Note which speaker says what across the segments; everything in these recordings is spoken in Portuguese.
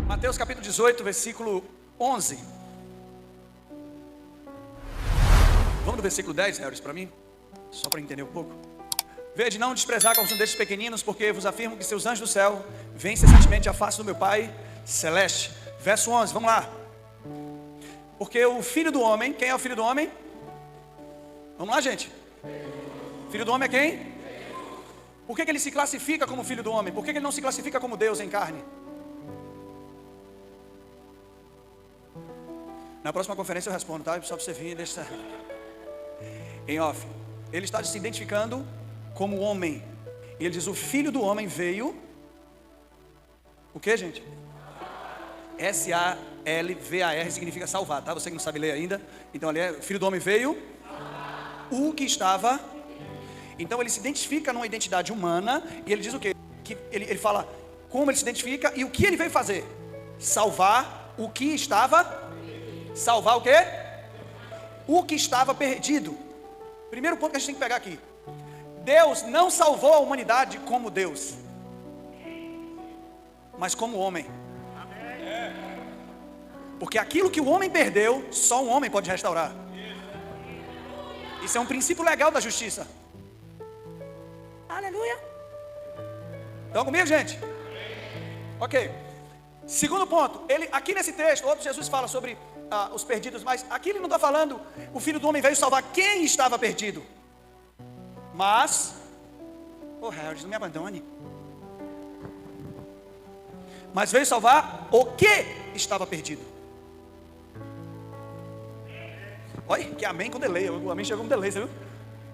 Speaker 1: Mateus capítulo 18, versículo 11. Vamos no versículo 10, Harris, para mim? Só para entender um pouco. Vede, não desprezar como são destes pequeninos, porque vos afirmo que seus anjos do céu vêm incessantemente à face do meu Pai celeste. Verso 11, vamos lá. Porque o Filho do Homem, quem é o Filho do Homem? Vamos lá, gente. Filho do Homem é quem? Por que ele se classifica como Filho do Homem? Por que ele não se classifica como Deus em carne? Na próxima conferência eu respondo, tá? Só para você vir e deixar em off. Ele está se identificando como homem. E ele diz, o Filho do Homem veio. O que, gente? S-A-L-V-A-R significa salvar, tá? Você que não sabe ler ainda. Então ali é, o Filho do Homem veio. O que estava. Então ele se identifica numa identidade humana. E ele diz o quê? Que ele fala como ele se identifica e o que ele veio fazer. Salvar o que estava. Salvar o quê? O que estava perdido. Primeiro ponto que a gente tem que pegar aqui. Deus não salvou a humanidade como Deus, mas como homem. Porque aquilo que o homem perdeu, só um homem pode restaurar. Isso é um princípio legal da justiça. Aleluia. Estão comigo, gente? Ok. Segundo ponto, aqui nesse texto, outro Jesus fala sobre os perdidos, mas aqui ele não está falando, o Filho do Homem veio salvar quem estava perdido. Mas, Harris, não me abandone. Mas veio salvar o que estava perdido. Olha, que amém com delay, o amém chegou com delay, você viu?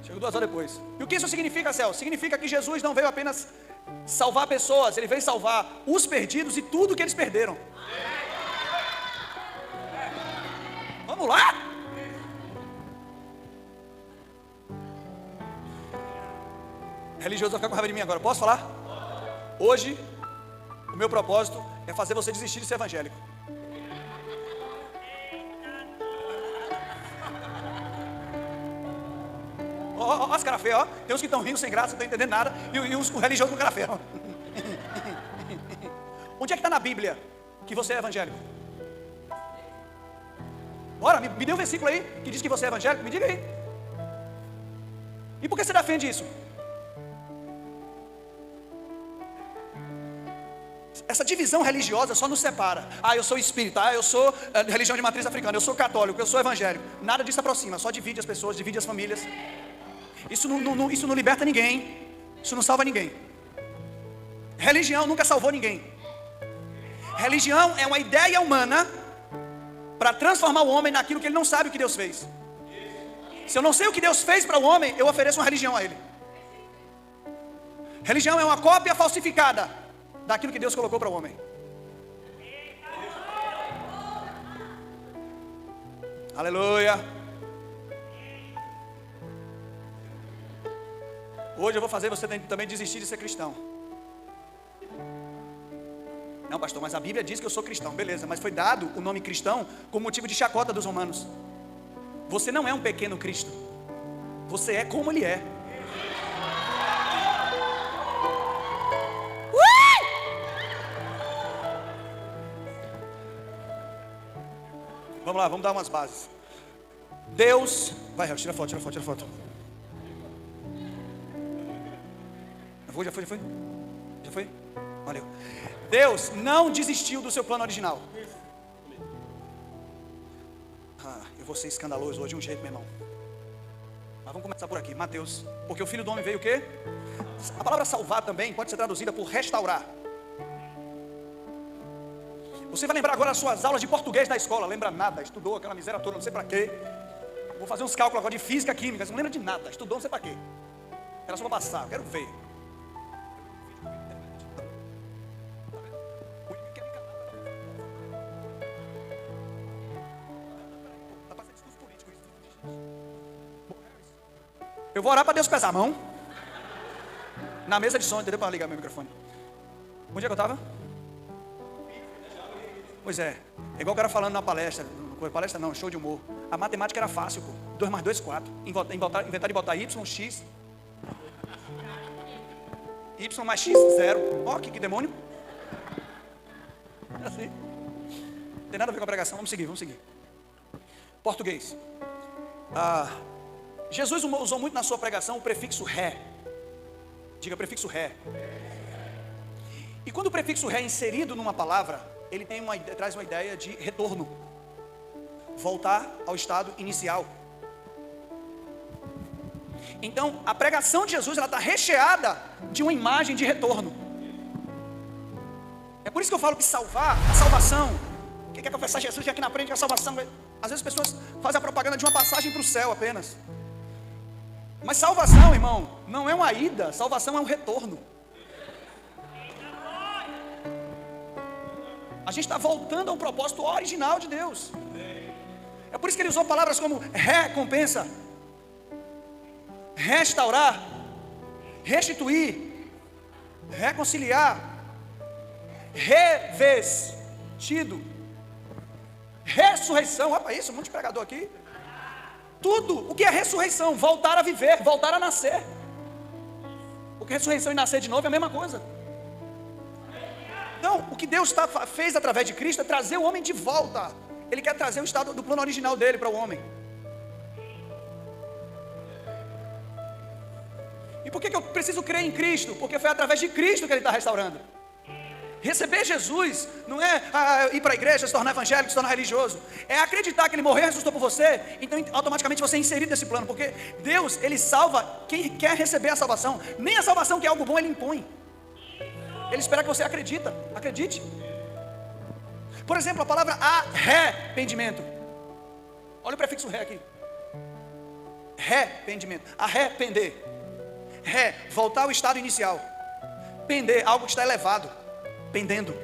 Speaker 1: Chegou 2 horas depois. E o que isso significa, Celso? Significa que Jesus não veio apenas salvar pessoas, ele veio salvar os perdidos e tudo que eles perderam. Vamos lá! Religioso vai ficar com raiva de mim agora, posso falar? Hoje, o meu propósito é fazer você desistir de ser evangélico. Ó, as caras feias, ó. Tem uns que estão rindo sem graça, não estão entendendo nada. E os religiosos com cara feia, ó. Onde é que está na Bíblia que você é evangélico? Bora, me dê um versículo aí que diz que você é evangélico, me diga aí. E por que você defende isso? Essa divisão religiosa só nos separa. Eu sou espírita, eu sou religião de matriz africana, eu sou católico, eu sou evangélico. Nada disso aproxima, só divide as pessoas, divide as famílias. Isso não liberta ninguém. Isso não salva ninguém. Religião nunca salvou ninguém. Religião é uma ideia humana para transformar o homem naquilo que ele não sabe o que Deus fez. Se eu não sei o que Deus fez para o homem, eu ofereço uma religião a ele. Religião é uma cópia falsificada daquilo que Deus colocou para o homem. Aleluia. Hoje eu vou fazer você também desistir de ser cristão. Não, pastor, mas a Bíblia diz que eu sou cristão. Beleza, mas foi dado o nome cristão como motivo de chacota dos romanos. Você não é um pequeno Cristo. Você é como Ele é. Vamos lá, vamos dar umas bases. Deus, vai, tira foto. Já foi? Valeu. Deus não desistiu do seu plano original. Eu vou ser escandaloso hoje de um jeito, meu irmão. Mas vamos começar por aqui, Mateus. Porque o Filho do Homem veio o quê? A palavra salvar também pode ser traduzida por restaurar. Você vai lembrar agora as suas aulas de português da escola. Lembra nada, estudou aquela miséria toda, não sei para quê. Vou fazer uns cálculos agora de física, química. Você não lembra de nada, estudou não sei para quê. Era só para passar, eu quero ver. Eu vou orar para Deus pesar a mão na mesa de som, entendeu? Para ligar meu microfone. Onde é que eu estava? Pois é igual o cara falando na palestra. Palestra não, show de humor. A matemática era fácil, pô. 2 mais 2, 4. Inventar de botar Y, X. Y mais X, 0. Ó, que demônio. É assim. Não tem nada a ver com a pregação, vamos seguir. Português. Jesus usou muito na sua pregação o prefixo ré. Diga prefixo ré. E quando o prefixo ré é inserido numa palavra, ele traz uma ideia de retorno. Voltar ao estado inicial. Então, a pregação de Jesus, ela está recheada de uma imagem de retorno. É por isso que eu falo que a salvação, quem quer confessar Jesus aqui na frente, que a salvação, às vezes as pessoas fazem a propaganda de uma passagem para o céu apenas. Mas salvação, irmão, não é uma ida, salvação é um retorno. A gente está voltando ao propósito original de Deus. É por isso que ele usou palavras como recompensa, restaurar, restituir, reconciliar, revestido, ressurreição. Olha isso, um monte de pregador aqui. Tudo o que é ressurreição, voltar a viver, voltar a nascer. Porque ressurreição e nascer de novo é a mesma coisa. Então, o que Deus fez através de Cristo é trazer o homem de volta. Ele quer trazer o estado do plano original dele para o homem. E por que eu preciso crer em Cristo? Porque foi através de Cristo que Ele está restaurando. Receber Jesus não é ir para a igreja, se tornar evangélico, se tornar religioso. É acreditar que Ele morreu e ressuscitou por você. Então automaticamente você é inserido nesse plano. Porque Deus, Ele salva quem quer receber a salvação. Nem a salvação, que é algo bom, Ele impõe. Ele espera que você acredite. Por exemplo, a palavra arrependimento. Olha o prefixo ré aqui. Arrependimento. Arrepender. Voltar ao estado inicial. Pender, algo que está elevado. Pendendo.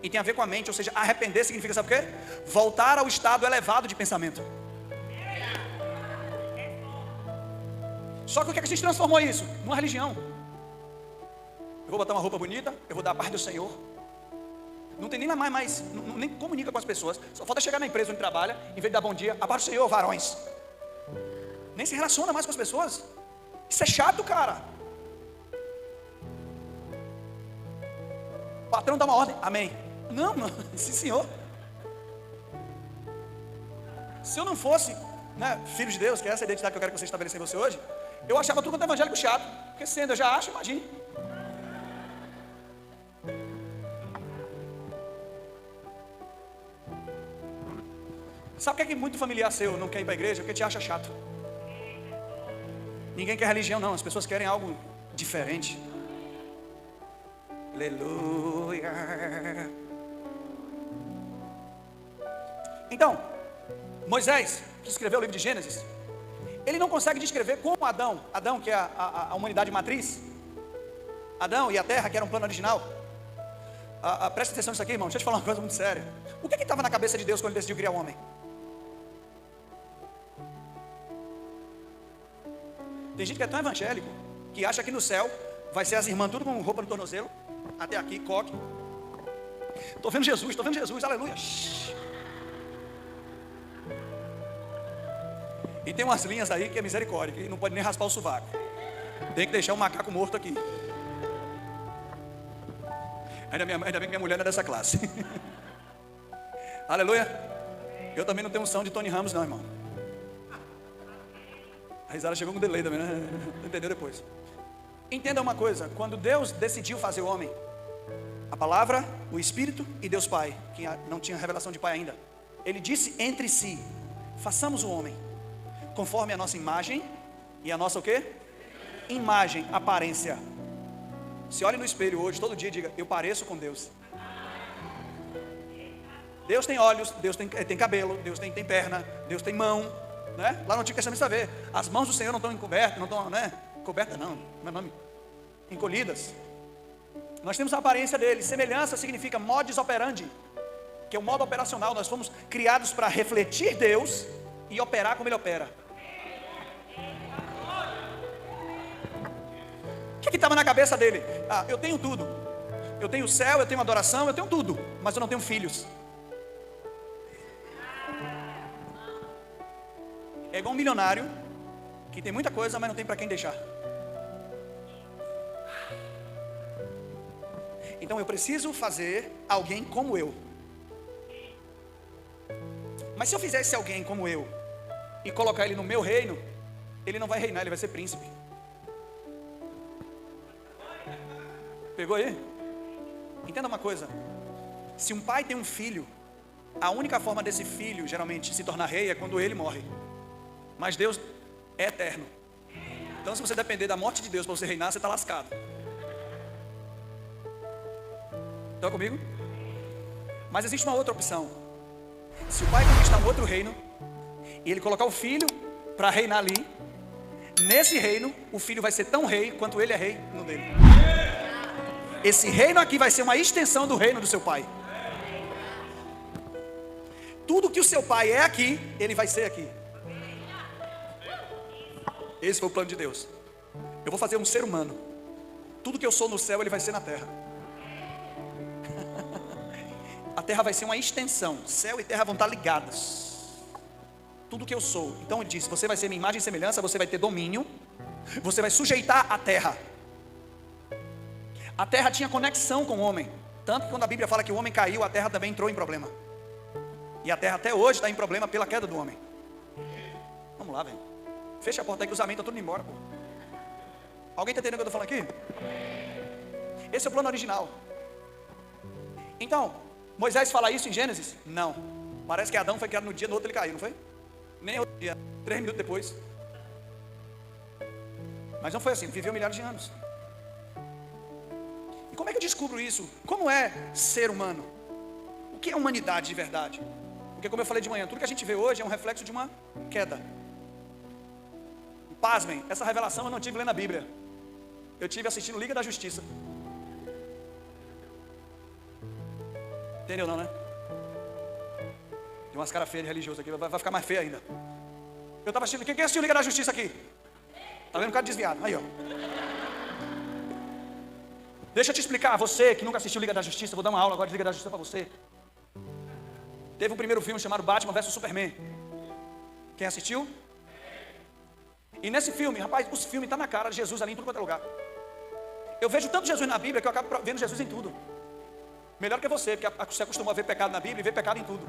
Speaker 1: E tem a ver com a mente, ou seja, arrepender significa, sabe o quê? Voltar ao estado elevado de pensamento. Só que o que é que a gente transformou isso? Numa religião. Eu vou botar uma roupa bonita, eu vou dar a paz do Senhor. Não tem nem mais, nem comunica com as pessoas. Só falta chegar na empresa onde trabalha, em vez de dar bom dia, a paz do Senhor, varões. Nem se relaciona mais com as pessoas. Isso é chato, cara. O patrão dá uma ordem, amém. Não, sim senhor. Se eu não fosse, filho de Deus, que é essa a identidade que eu quero que você estabeleça em você hoje, eu achava tudo quanto é evangélico chato. Porque sendo, eu já acho, imagine. Sabe por que muito familiar seu não quer ir para a igreja? Porque te acha chato. Ninguém quer religião, não. As pessoas querem algo diferente. Aleluia. Então, Moisés, que escreveu o livro de Gênesis, ele não consegue descrever como Adão, que é a humanidade matriz, Adão e a terra, que era um plano original. Presta atenção nisso aqui, irmão. Deixa eu te falar uma coisa muito séria. O que estava na cabeça de Deus quando ele decidiu criar o homem? Tem gente que é tão evangélico que acha que no céu vai ser as irmãs tudo com roupa no tornozelo, até aqui, coque. Estou vendo Jesus, aleluia. E tem umas linhas aí que é misericórdia, que não pode nem raspar o sovaco. Tem que deixar o macaco morto aqui. Ainda bem que minha mulher não é dessa classe. Aleluia. Eu também não tenho unção de Tony Ramos não, irmão. A risada chegou com delay também, né? Entendeu depois. Entenda uma coisa. Quando Deus decidiu fazer o homem, a palavra, o Espírito e Deus Pai, que não tinha revelação de Pai ainda, Ele disse entre si: façamos o homem conforme a nossa imagem. E a nossa o quê? Imagem, aparência. Se olhe no espelho hoje, todo dia, diga: eu pareço com Deus. Deus tem olhos, Deus tem cabelo, Deus tem perna, Deus tem mão, né? Lá no Antigo Testamento você ver, as mãos do Senhor não estão encobertas, não estão, cobertas não, meu nome, encolhidas. Nós temos a aparência dele. Semelhança significa modus operandi, que é o modo operacional. Nós fomos criados para refletir Deus e operar como Ele opera. O que estava na cabeça dele? Eu tenho tudo. Eu tenho o céu, eu tenho adoração, eu tenho tudo, mas eu não tenho filhos. É igual um milionário que tem muita coisa, mas não tem para quem deixar. Então eu preciso fazer alguém como eu. Mas se eu fizer esse alguém como eu e colocar ele no meu reino, ele não vai reinar, ele vai ser príncipe. Pegou aí? Entenda uma coisa. Se um pai tem um filho, a única forma desse filho geralmente se tornar rei é quando ele morre. Mas Deus é eterno. Então se você depender da morte de Deus para você reinar, você está lascado. Estão comigo? Mas existe uma outra opção. Se o pai conquistar um outro reino e ele colocar o filho para reinar ali, nesse reino o filho vai ser tão rei quanto ele é rei no dele. Esse reino aqui vai ser uma extensão do reino do seu pai. Tudo que o seu pai é aqui, ele vai ser aqui. Esse foi o plano de Deus. Eu vou fazer um ser humano. Tudo que eu sou no céu, ele vai ser na terra. A terra vai ser uma extensão. Céu e terra vão estar ligadas. Tudo que eu sou. Então ele disse, você vai ser minha imagem e semelhança, você vai ter domínio, você vai sujeitar a terra. A terra tinha conexão com o homem. Tanto que quando a Bíblia fala que o homem caiu, a terra também entrou em problema. E a terra até hoje está em problema pela queda do homem. Vamos lá, velho. Fecha a porta aí que os amém estão tudo indo embora, pô. Alguém está entendendo o que eu estou falando aqui? Esse é o plano original. Então, Moisés fala isso em Gênesis? Não. Parece que Adão foi criado no dia, no outro ele caiu, não foi? Nem outro dia, 3 minutos depois. Mas não foi assim, viveu milhares de anos. E como é que eu descubro isso? Como é ser humano? O que é humanidade de verdade? Porque como eu falei de manhã, tudo que a gente vê hoje é um reflexo de uma queda. Pasmem, essa revelação eu não tive lendo a Bíblia. Eu tive assistindo Liga da Justiça. Entendeu não, né? Tem umas caras feias de religioso aqui, vai ficar mais feio ainda. Eu estava assistindo, quem assistiu Liga da Justiça aqui? Tá vendo um cara desviado, aí ó. Deixa eu te explicar, você que nunca assistiu Liga da Justiça, vou dar uma aula agora de Liga da Justiça para você. Teve um primeiro filme chamado Batman vs Superman. Quem assistiu? E nesse filme, rapaz, os filmes estão na cara de Jesus ali em tudo quanto é lugar. Eu vejo tanto Jesus na Bíblia que eu acabo vendo Jesus em tudo. Melhor que você, porque você acostumou a ver pecado na Bíblia e ver pecado em tudo.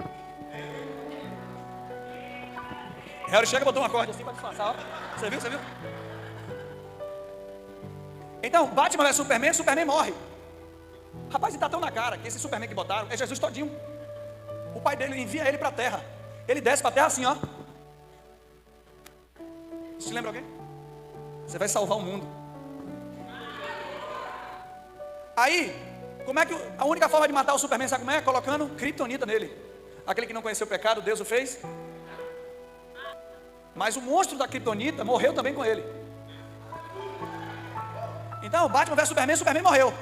Speaker 1: Harry chega e botou uma corda assim para disfarçar. Você viu? Você viu? Então, Batman vs Superman, Superman morre. Rapaz, e tá tão na cara que esse Superman que botaram é Jesus todinho. O pai dele envia ele para a terra. Ele desce para a terra assim, ó. Você lembra alguém? Você vai salvar o mundo. Aí, como é que a única forma de matar o Superman, sabe como é? Colocando kryptonita nele. Aquele que não conheceu o pecado, Deus o fez. Mas o monstro da kryptonita morreu também com ele. Então, Batman vs Superman, Superman morreu.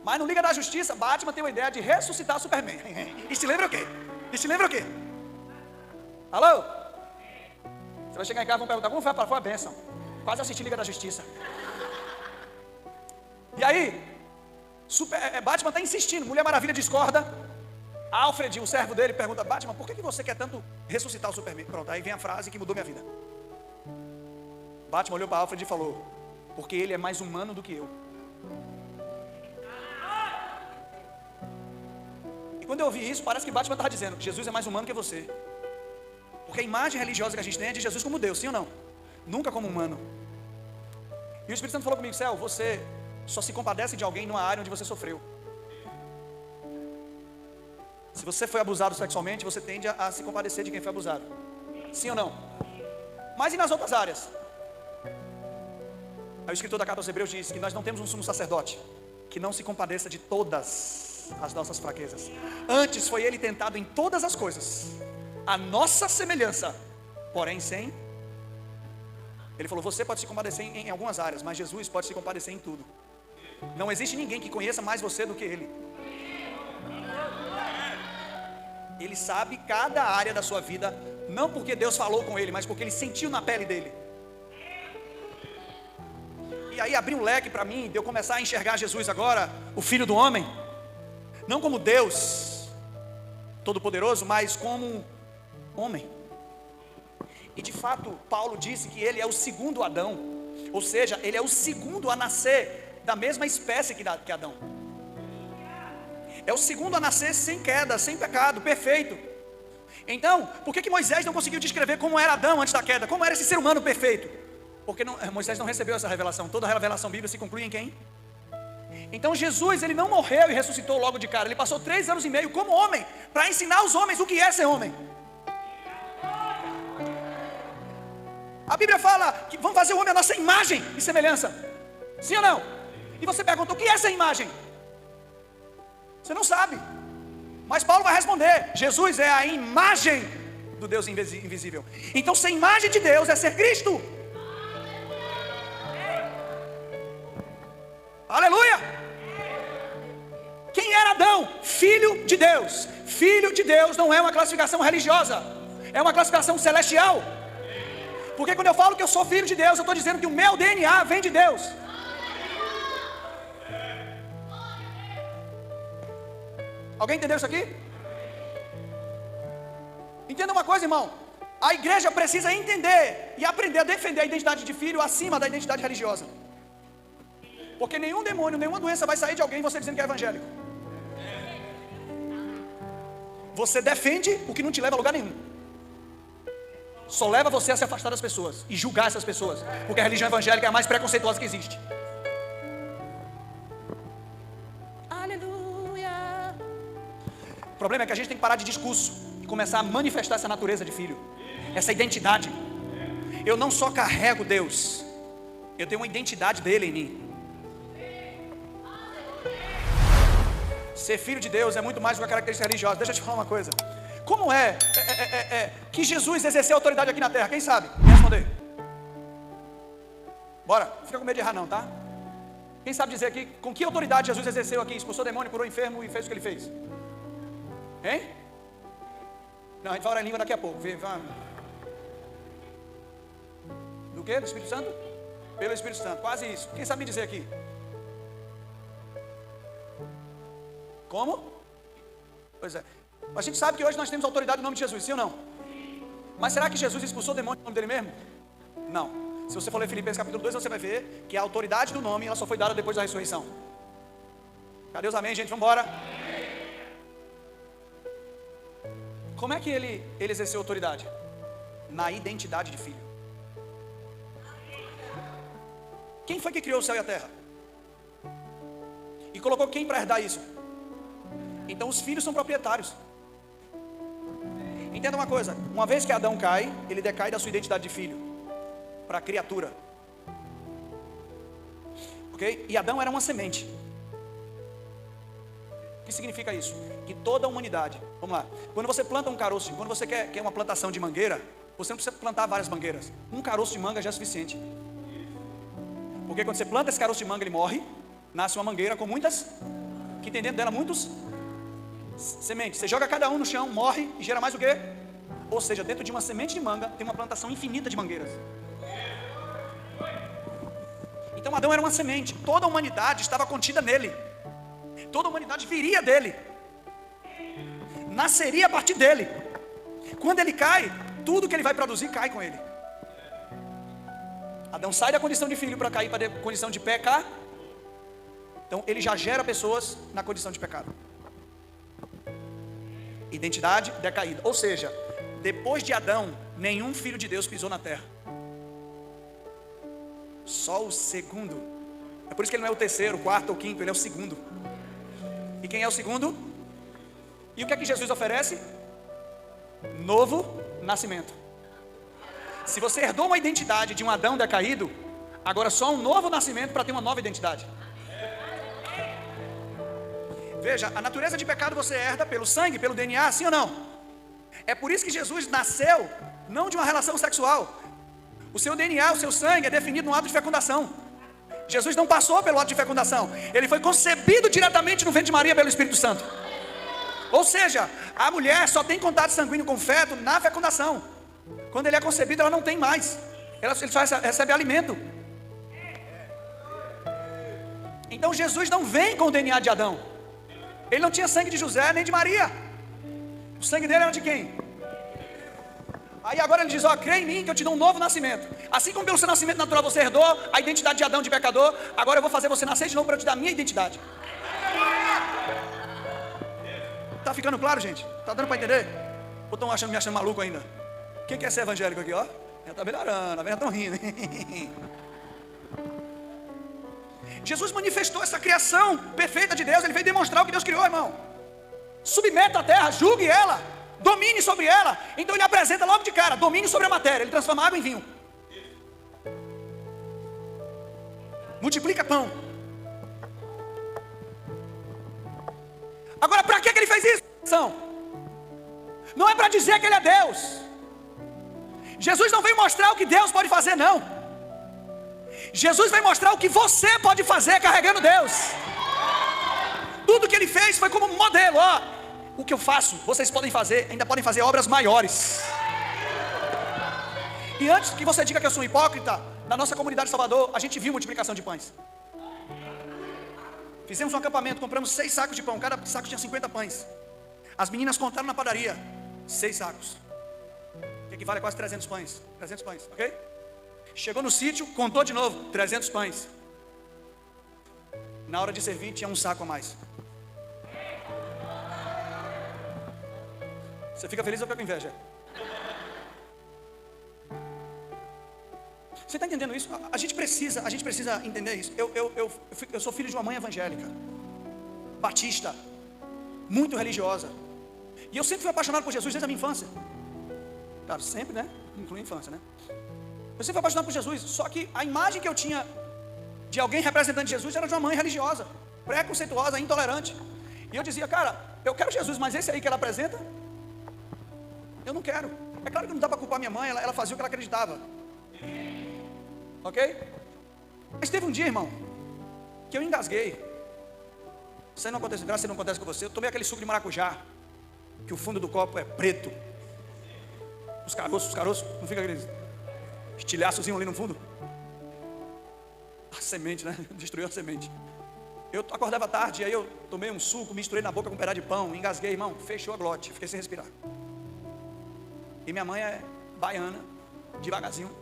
Speaker 1: Mas no Liga da Justiça, Batman tem uma ideia de ressuscitar Superman. E se lembra o quê? E se lembra o quê? Alô? Você vai chegar em casa e vão perguntar, como foi a bênção? Quase assisti Liga da Justiça. E aí, Batman está insistindo, Mulher Maravilha discorda. Alfred, o servo dele, pergunta, Batman, por que você quer tanto ressuscitar o Superman? Pronto, aí vem a frase que mudou minha vida. Batman olhou para Alfred e falou, porque ele é mais humano do que eu. E quando eu ouvi isso, parece que Batman estava dizendo, Jesus é mais humano que você. Porque a imagem religiosa que a gente tem é de Jesus como Deus, sim ou não? Nunca como humano. E o Espírito Santo falou comigo, Céu, você só se compadece de alguém numa área onde você sofreu. Se você foi abusado sexualmente, você tende a se compadecer de quem foi abusado. Sim ou não? Mas e nas outras áreas? Aí o escritor da carta aos Hebreus diz que nós não temos um sumo sacerdote que não se compadeça de todas as nossas fraquezas. Antes foi ele tentado em todas as coisas, a nossa semelhança, porém sem. Ele falou, você pode se compadecer em algumas áreas, mas Jesus pode se compadecer em tudo. Não existe ninguém que conheça mais você do que Ele. Ele sabe cada área da sua vida, não porque Deus falou com ele, mas porque Ele sentiu na pele dele. E aí abriu um leque para mim, de eu começar a enxergar Jesus agora, o Filho do Homem, não como Deus Todo-Poderoso, mas como homem. E de fato, Paulo disse que ele é o segundo Adão, ou seja, ele é o segundo a nascer da mesma espécie que Adão. é o segundo a nascer sem queda, sem pecado, perfeito. Então, por que Moisés não conseguiu descrever como era Adão antes da queda? Como era esse ser humano perfeito? Porque Moisés não recebeu essa revelação. Toda a revelação bíblica se conclui em quem? Então Jesus, ele não morreu e ressuscitou logo de cara. Ele passou 3 anos e meio como homem, para ensinar aos homens o que é ser homem. A Bíblia fala que vamos fazer o homem a nossa imagem e semelhança. Sim ou não? E você pergunta, o que é essa imagem? Você não sabe. Mas Paulo vai responder, Jesus é a imagem do Deus invisível. Então ser imagem de Deus é ser Cristo. Aleluia! Quem era Adão? Filho de Deus. Filho de Deus não é uma classificação religiosa, é uma classificação celestial. Porque quando eu falo que eu sou filho de Deus, eu estou dizendo que o meu DNA vem de Deus. Alguém entendeu isso aqui? Entenda uma coisa, irmão. A igreja precisa entender e aprender a defender a identidade de filho acima da identidade religiosa. Porque nenhum demônio, nenhuma doença vai sair de alguém você dizendo que é evangélico. Você defende o que não te leva a lugar nenhum. Só leva você a se afastar das pessoas e julgar essas pessoas. Porque a religião evangélica é a mais preconceituosa que existe. Aleluia. O problema é que a gente tem que parar de discurso e começar a manifestar essa natureza de filho, essa identidade. Eu não só carrego Deus, eu tenho uma identidade dele em mim. Ser filho de Deus é muito mais do que uma característica religiosa. Deixa eu te falar uma coisa. Como que Jesus exerceu autoridade aqui na terra? Quem sabe? Quem responder? Bora, não fica com medo de errar não, tá? Quem sabe dizer aqui com que autoridade Jesus exerceu aqui? Expulsou demônio, curou enfermo e fez o que ele fez? Hein? Não, a gente vai orar em língua daqui a pouco. Do quê? Do Espírito Santo? Pelo Espírito Santo, quase isso. Quem sabe me dizer aqui? Como? Pois é. A gente sabe que hoje nós temos autoridade no nome de Jesus, sim ou não? Mas será que Jesus expulsou o demônio no nome dele mesmo? Não. Se você for ler Filipenses capítulo 2, você vai ver que a autoridade do nome ela só foi dada depois da ressurreição. Cadê os amém, gente? Vamos embora. Como é que ele exerceu autoridade? Na identidade de filho. Quem foi que criou o céu e a terra? E colocou quem para herdar isso? Então os filhos são proprietários. Entenda uma coisa, uma vez que Adão cai, ele decai da sua identidade de filho para a criatura. Ok? E Adão era uma semente. O que significa isso? Que toda a humanidade, vamos lá, quando você planta um caroço, quando você quer uma plantação de mangueira, você não precisa plantar várias mangueiras. Um caroço de manga já é suficiente. Porque quando você planta esse caroço de manga, ele morre, nasce uma mangueira com muitas, que tem dentro dela muitos sementes. Você joga cada um no chão, morre e gera mais o quê? Ou seja, dentro de uma semente de manga tem uma plantação infinita de mangueiras. Então Adão era uma semente. Toda a humanidade estava contida nele. Toda a humanidade viria dele, nasceria a partir dele. Quando ele cai, tudo que ele vai produzir cai com ele. Adão sai da condição de filho para cair para a condição de pecar. Então ele já gera pessoas na condição de pecado. Identidade decaída. Ou seja, depois de Adão, nenhum filho de Deus pisou na terra. Só o segundo. É por isso que ele não é o terceiro, o quarto ou quinto, ele é o segundo. E quem é o segundo? E o que é que Jesus oferece? Novo nascimento. Se você herdou uma identidade de um Adão decaído, agora só um novo nascimento para ter uma nova identidade. Veja, a natureza de pecado você herda pelo sangue, pelo DNA, sim ou não? É por isso que Jesus nasceu não de uma relação sexual. O seu DNA, o seu sangue é definido no ato de fecundação. Jesus não passou pelo ato de fecundação. Ele foi concebido diretamente no ventre de Maria pelo Espírito Santo. Ou seja, a mulher só tem contato sanguíneo com o feto na fecundação. Quando ele é concebido, ela não tem mais. Ele só recebe alimento. Então Jesus não vem com o DNA de Adão. Ele não tinha sangue de José nem de Maria. O sangue dele era de quem? Aí agora ele diz, crê em mim que eu te dou um novo nascimento. Assim como pelo seu nascimento natural você herdou a identidade de Adão, de pecador, agora eu vou fazer você nascer de novo para eu te dar a minha identidade. Tá ficando claro, gente? Tá dando para entender? Ou estão me achando maluco ainda? Quem quer ser evangélico aqui, ó? Já tá melhorando, já estão rindo. Jesus manifestou essa criação perfeita de Deus. Ele veio demonstrar o que Deus criou, irmão. Submeta a terra, julgue ela, domine sobre ela. Então ele apresenta logo de cara, domine sobre a matéria. Ele transforma água em vinho, multiplica pão. Agora, para que ele fez isso? Não é para dizer que ele é Deus. Jesus não veio mostrar o que Deus pode fazer, não. Jesus veio mostrar o que você pode fazer carregando Deus. Tudo que ele fez foi como modelo. Ó, o que eu faço, vocês podem fazer, ainda podem fazer obras maiores. E antes que você diga que eu sou um hipócrita, na nossa comunidade de Salvador, a gente viu multiplicação de pães. Fizemos um acampamento, compramos 6 sacos de pão. Cada saco tinha 50 pães. As meninas contaram na padaria 6 sacos, que equivale a quase 300 pães. 300 pães, ok? Chegou no sítio, contou de novo 300 pães. Na hora de servir tinha um saco a mais. Você fica feliz ou fica com inveja? Você está entendendo isso? A gente precisa entender isso. Eu sou filho de uma mãe evangélica, batista, muito religiosa. E eu sempre fui apaixonado por Jesus desde a minha infância. Claro, sempre, né? Inclui a infância, né? Eu sempre fui apaixonado por Jesus. Só que a imagem que eu tinha de alguém representando Jesus era de uma mãe religiosa, preconceituosa, intolerante. E eu dizia, cara, eu quero Jesus, mas esse aí que ela apresenta, eu não quero. É claro que não dá para culpar minha mãe, ela fazia o que ela acreditava. Ok? Mas teve um dia, irmão, que eu engasguei. Isso não acontece, graças a Deus não acontece com você. Eu tomei aquele suco de maracujá, que o fundo do copo é preto. Os caroços, não fica aquele estilhaçozinho ali no fundo. A semente, né? Destruiu a semente. Eu acordava tarde, aí eu tomei um suco, misturei na boca com um pedaço de pão, engasguei, irmão, fechou a glote, fiquei sem respirar. E minha mãe é baiana, devagarzinho.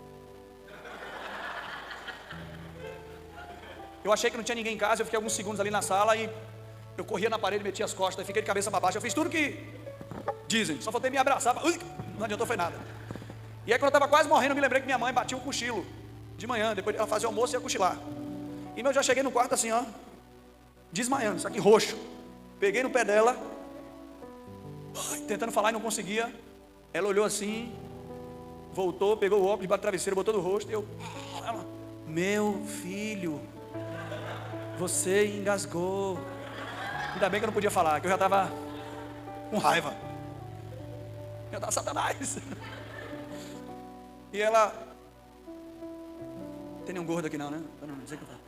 Speaker 1: Eu achei que não tinha ninguém em casa, eu fiquei alguns segundos ali na sala e eu corria na parede, metia as costas, fiquei de cabeça para baixo. Eu fiz tudo que dizem, só faltei me abraçar. Não adiantou, foi nada. E aí quando eu estava quase morrendo, eu me lembrei que minha mãe batia um cochilo de manhã, depois ela fazia almoço e ia cochilar. E eu já cheguei no quarto assim, ó, desmaiando, isso aqui roxo. Peguei no pé dela, tentando falar e não conseguia. Ela olhou assim, voltou, pegou o óculos debaixo do travesseiro, botou no rosto e eu, ela, meu filho, você engasgou. Ainda bem que eu não podia falar, que eu já estava com raiva. Eu estava Satanás. E ela, tem nenhum gordo aqui não, né? Não sei o que eu falo.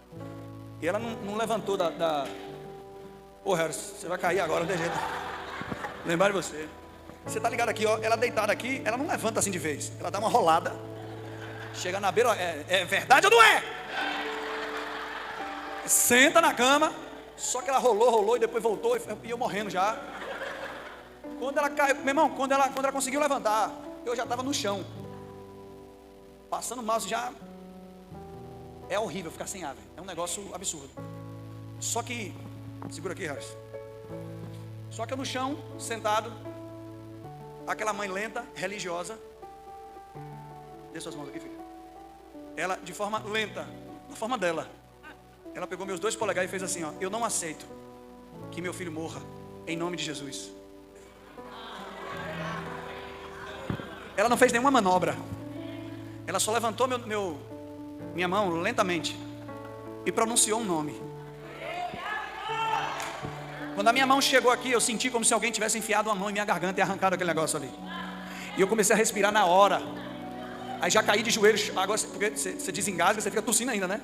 Speaker 1: E ela não levantou Ô Harris, você vai cair agora, não tem jeito. Lembrar de você. Você tá ligado aqui, ó, ela deitada aqui, ela não levanta assim de vez. Ela dá uma rolada, chega na beira, é verdade ou não é? Senta na cama, só que ela rolou e depois voltou e eu morrendo já. Quando ela caiu, meu irmão, quando ela conseguiu levantar, eu já estava no chão, passando mal, já é horrível ficar sem ar, é um negócio absurdo. Só que, segura aqui, Harris. Só que eu no chão, sentado, aquela mãe lenta, religiosa, dê suas mãos aqui, filho. Ela, de forma lenta, na forma dela, ela pegou meus 2 polegares e fez assim, ó, eu não aceito que meu filho morra, em nome de Jesus. Ela não fez nenhuma manobra. Ela só levantou minha mão lentamente e pronunciou um nome. Quando a minha mão chegou aqui, eu senti como se alguém tivesse enfiado uma mão em minha garganta e arrancado aquele negócio ali. E eu comecei a respirar na hora. Aí já caí de joelhos. Agora, porque você desengasga, você fica tossindo ainda, né?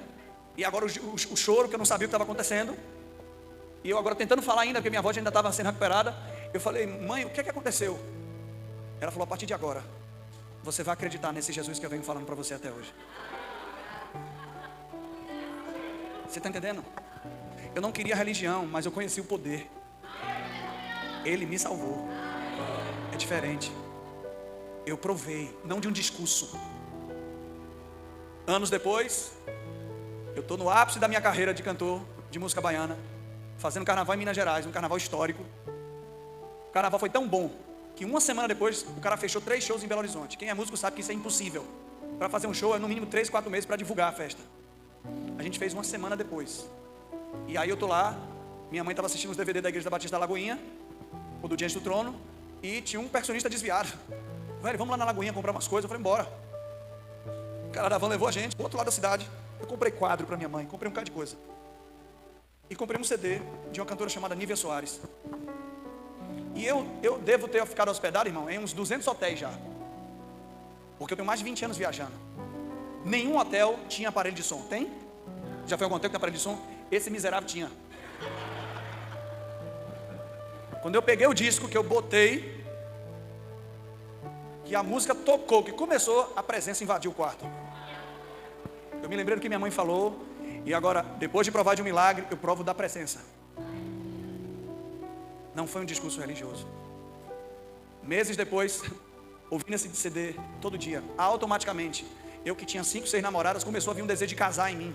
Speaker 1: E agora o choro, que eu não sabia o que estava acontecendo. E eu agora tentando falar ainda, porque minha voz ainda estava sendo recuperada. Eu falei, mãe, o que é que aconteceu? Ela falou, a partir de agora, você vai acreditar nesse Jesus que eu venho falando para você até hoje. Você está entendendo? Eu não queria religião, mas eu conheci o poder. Ele me salvou. É diferente. Eu provei, não de um discurso. Anos depois, eu estou no ápice da minha carreira de cantor de música baiana, fazendo carnaval em Minas Gerais, um carnaval histórico. carnaval foi tão bom que uma semana depois o cara fechou 3 shows em Belo Horizonte. Quem é músico sabe que isso é impossível. Para fazer um show é no mínimo 3, 4 meses para divulgar a festa. A gente fez uma semana depois. E aí eu tô lá, minha mãe estava assistindo os DVD da Igreja da Batista da Lagoinha, ou do Diante do Trono, e tinha um percussionista desviado. Velho, vamos lá na Lagoinha comprar umas coisas. Eu falei, embora. O cara da van levou a gente pro outro lado da cidade. Eu comprei quadro para minha mãe, comprei um bocado de coisa. E comprei um CD de uma cantora chamada Nívia Soares. E eu devo ter ficado hospedado, irmão, em uns 200 hotéis já. Porque eu tenho mais de 20 anos viajando. Nenhum hotel tinha aparelho de som. Tem? Já foi algum hotel que tem aparelho de som? Esse miserável tinha. Quando eu peguei o disco que eu botei, que a música tocou, que começou, a presença invadiu o quarto. Eu me lembrei do que minha mãe falou. E agora, depois de provar de um milagre, eu provo da presença. Não foi um discurso religioso. Meses depois, ouvindo esse CD todo dia, automaticamente, eu que tinha 5, 6 namoradas, começou a vir um desejo de casar em mim.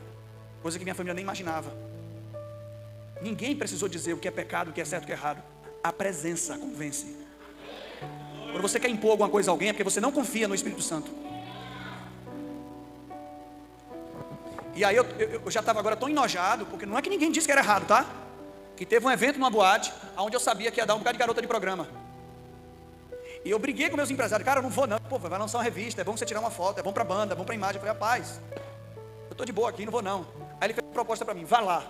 Speaker 1: Coisa que minha família nem imaginava. Ninguém precisou dizer o que é pecado, o que é certo, o que é errado. A presença convence. Quando você quer impor alguma coisa a alguém, é porque você não confia no Espírito Santo. E aí eu já estava agora tão enojado, porque não é que ninguém disse que era errado, tá? Que teve um evento numa boate, onde eu sabia que ia dar um bocado de garota de programa. E eu briguei com meus empresários, cara, eu não vou não, pô, vai lançar uma revista, é bom você tirar uma foto, é bom pra banda, é bom pra imagem. Eu falei, rapaz, eu tô de boa aqui, não vou não. Aí ele fez uma proposta pra mim, vá lá,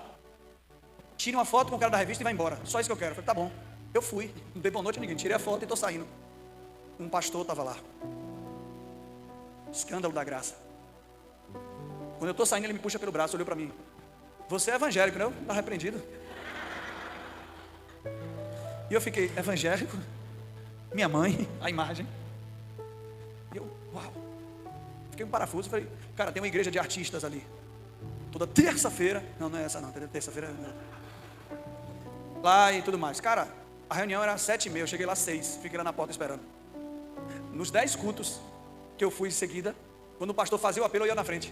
Speaker 1: tire uma foto com o cara da revista e vai embora, só isso que eu quero. Eu falei, tá bom. Eu fui, não dei boa noite a ninguém, tirei a foto e tô saindo. Um pastor estava lá. Escândalo da graça. Quando eu estou saindo, ele me puxa pelo braço, olhou para mim. Você é evangélico, não? Está repreendido. E eu fiquei, evangélico? Minha mãe, a imagem. E eu, uau. Fiquei um parafuso, falei, cara, tem uma igreja de artistas ali. Toda terça-feira, não é essa não, terça-feira lá e tudo mais. Cara, a reunião era às 7h30, eu cheguei lá às 6, fiquei lá na porta esperando. Nos 10 cultos que eu fui em seguida, quando o pastor fazia o apelo, eu ia na frente.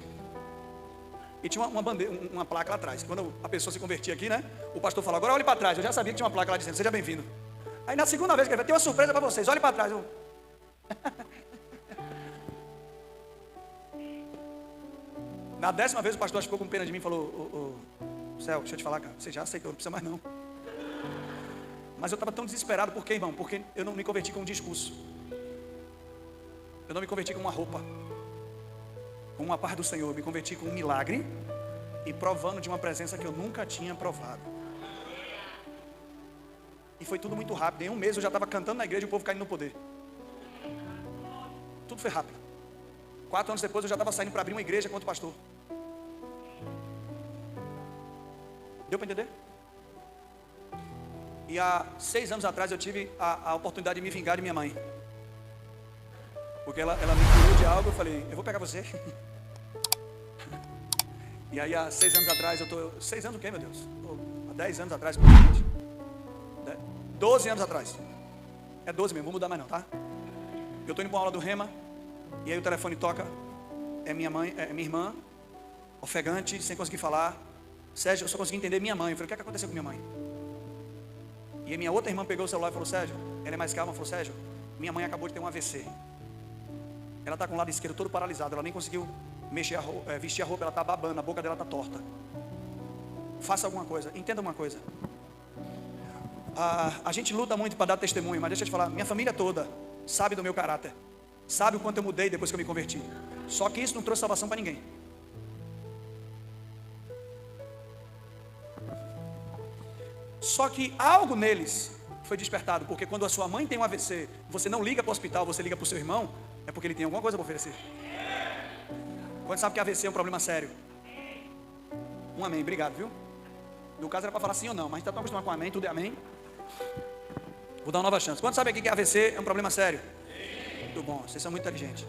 Speaker 1: E tinha uma bandeira, uma placa lá atrás. Quando a pessoa se convertia aqui, né? O pastor falou, agora olhe para trás. Eu já sabia que tinha uma placa lá dizendo, seja bem-vindo. Aí na segunda vez que ele falou, tem uma surpresa para vocês, olhe para trás. Eu... Na 10ª vez o pastor ficou com pena de mim e falou, Céu, deixa eu te falar, cara, você já aceitou, não precisa mais não. Mas eu estava tão desesperado, por quê, irmão? Porque eu não me converti com um discurso. Eu não me converti com uma roupa, com uma paz do Senhor. Eu me converti com um milagre e provando de uma presença que eu nunca tinha provado. E foi tudo muito rápido. Em um mês eu já estava cantando na igreja e o povo caindo no poder. Tudo foi rápido. 4 anos depois eu já estava saindo para abrir uma igreja quanto pastor. Deu para entender? E há 6 anos atrás eu tive a oportunidade de me vingar de minha mãe. Porque ela me curou de algo, eu falei, eu vou pegar você. E aí há 6 anos atrás, 6 anos o quê, meu Deus? Há 10 anos atrás, 12 anos atrás. É 12 mesmo, vou mudar mais não, tá? Eu estou indo para uma aula do Rema, e aí o telefone toca, é minha mãe, é minha irmã, ofegante, sem conseguir falar. Sérgio, eu só consegui entender minha mãe. Eu falei, o que é que aconteceu com minha mãe? E a minha outra irmã pegou o celular e falou, Sérgio, ela é mais calma, falou, Sérgio, minha mãe acabou de ter um AVC. Ela está com o lado esquerdo todo paralisado, ela nem conseguiu vestir a roupa, ela está babando, a boca dela está torta. Faça alguma coisa, entenda uma coisa. A gente luta muito para dar testemunho, mas deixa eu te falar, minha família toda sabe do meu caráter, sabe o quanto eu mudei depois que eu me converti. Só que isso não trouxe salvação para ninguém. Só que algo neles foi despertado, porque quando a sua mãe tem um AVC, você não liga para o hospital, você liga para o seu irmão, é porque ele tem alguma coisa para oferecer. Quando sabe que AVC é um problema sério? Um amém, obrigado, viu? No caso era para falar sim ou não, mas está tão acostumado com amém, tudo é amém. Vou dar uma nova chance. Quando sabe aqui que AVC é um problema sério? Muito bom, vocês são muito inteligentes.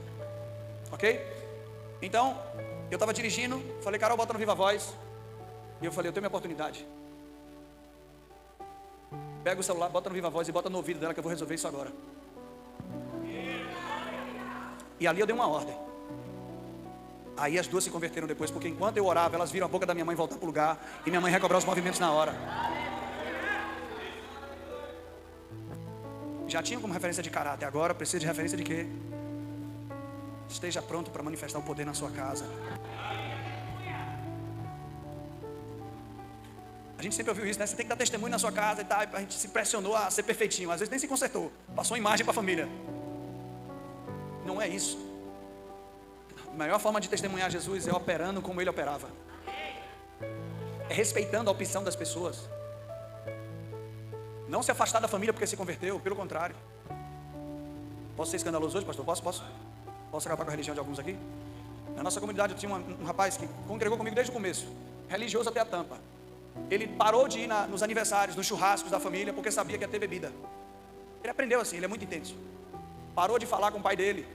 Speaker 1: Ok? Então, eu estava dirigindo, falei, Carol, bota no Viva Voz. E eu falei, eu tenho minha oportunidade. Pega o celular, bota no Viva Voz e bota no ouvido dela que eu vou resolver isso agora. E ali eu dei uma ordem. Aí as duas se converteram depois, porque enquanto eu orava, elas viram a boca da minha mãe voltar para o lugar e minha mãe recobrar os movimentos na hora. Já tinha como referência de caráter, agora precisa de referência de quê? Esteja pronto para manifestar o poder na sua casa. A gente sempre ouviu isso, né? Você tem que dar testemunho na sua casa e tal. A gente se pressionou a ser perfeitinho. Às vezes nem se consertou. Passou uma imagem para a família. Não é isso. A melhor forma de testemunhar Jesus é operando como ele operava. É respeitando a opção das pessoas. Não se afastar da família porque se converteu. Pelo contrário. Posso ser escandaloso hoje, pastor? Posso acabar com a religião de alguns aqui? Na nossa comunidade eu tinha um rapaz que congregou comigo desde o começo. Religioso até a tampa. Ele parou de ir nos aniversários, nos churrascos da família, porque sabia que ia ter bebida. Ele aprendeu assim, ele é muito intenso. Parou de falar com o pai dele,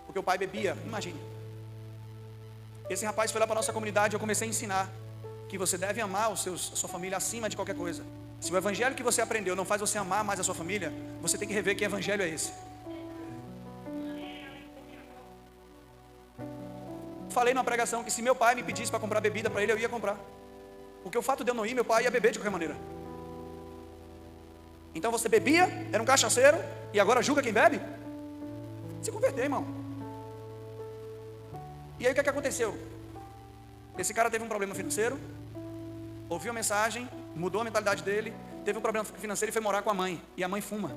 Speaker 1: porque o pai bebia, imagine. Esse rapaz foi lá para a nossa comunidade e eu comecei a ensinar que você deve amar a sua família acima de qualquer coisa. Se o evangelho que você aprendeu não faz você amar mais a sua família, você tem que rever que evangelho é esse. Falei numa pregação que se meu pai me pedisse para comprar bebida para ele, eu ia comprar. Porque o fato de eu não ir, meu pai ia beber de qualquer maneira. Então você bebia, era um cachaceiro, e agora julga quem bebe? Se converteu, irmão. E aí o que aconteceu? Esse cara teve um problema financeiro, ouviu a mensagem, mudou a mentalidade dele, teve um problema financeiro e foi morar com a mãe. E a mãe fuma.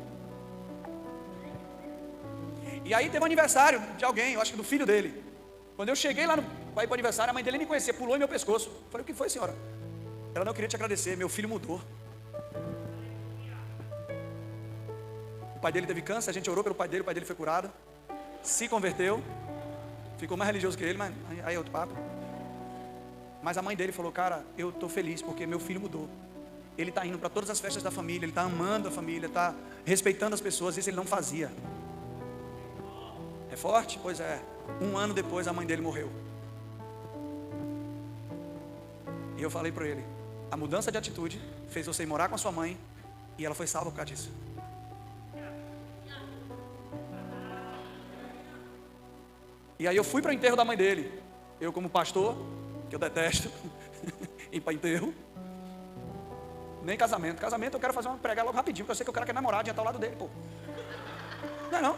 Speaker 1: E aí teve um aniversário de alguém, eu acho que do filho dele. Quando eu cheguei lá para ir para o aniversário, a mãe dele me conhecia, pulou em meu pescoço. Falei, o que foi, senhora? Ela, não, queria te agradecer, meu filho mudou. O pai dele teve câncer, a gente orou pelo pai dele, o pai dele foi curado. Se converteu. Ficou mais religioso que ele, mas aí é outro papo. Mas a mãe dele falou, cara, eu estou feliz porque meu filho mudou. Ele está indo para todas as festas da família, ele está amando a família, está respeitando as pessoas, isso ele não fazia. É forte? Pois é. 1 ano depois a mãe dele morreu. E eu falei para ele, a mudança de atitude fez você ir morar com a sua mãe e ela foi salva por causa disso. E aí eu fui para o enterro da mãe dele. Eu como pastor, que eu detesto ir para enterro. Nem casamento. Casamento eu quero fazer pregar logo rapidinho, porque eu sei que o cara quer namorar, já está ao lado dele, pô. Não é não.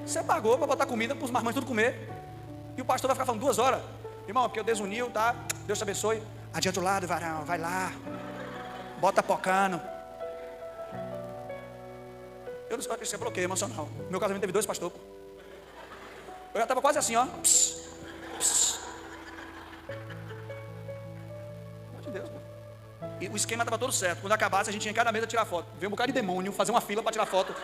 Speaker 1: Você pagou para botar comida para os marmães tudo comer. E o pastor vai ficar falando 2 horas. Irmão, porque eu desuniu, tá? Deus te abençoe. Adianta o lado, varão, vai lá. Bota pocando. Eu não sei, isso é bloqueio emocional. Meu casamento teve 2 pastores. Eu já estava quase assim, ó. Pss, pss. Meu Deus de Deus, mano. E o esquema estava todo certo. Quando acabasse, a gente ia em cada mesa tirar foto. Veio um bocado de demônio, fazer uma fila para tirar foto.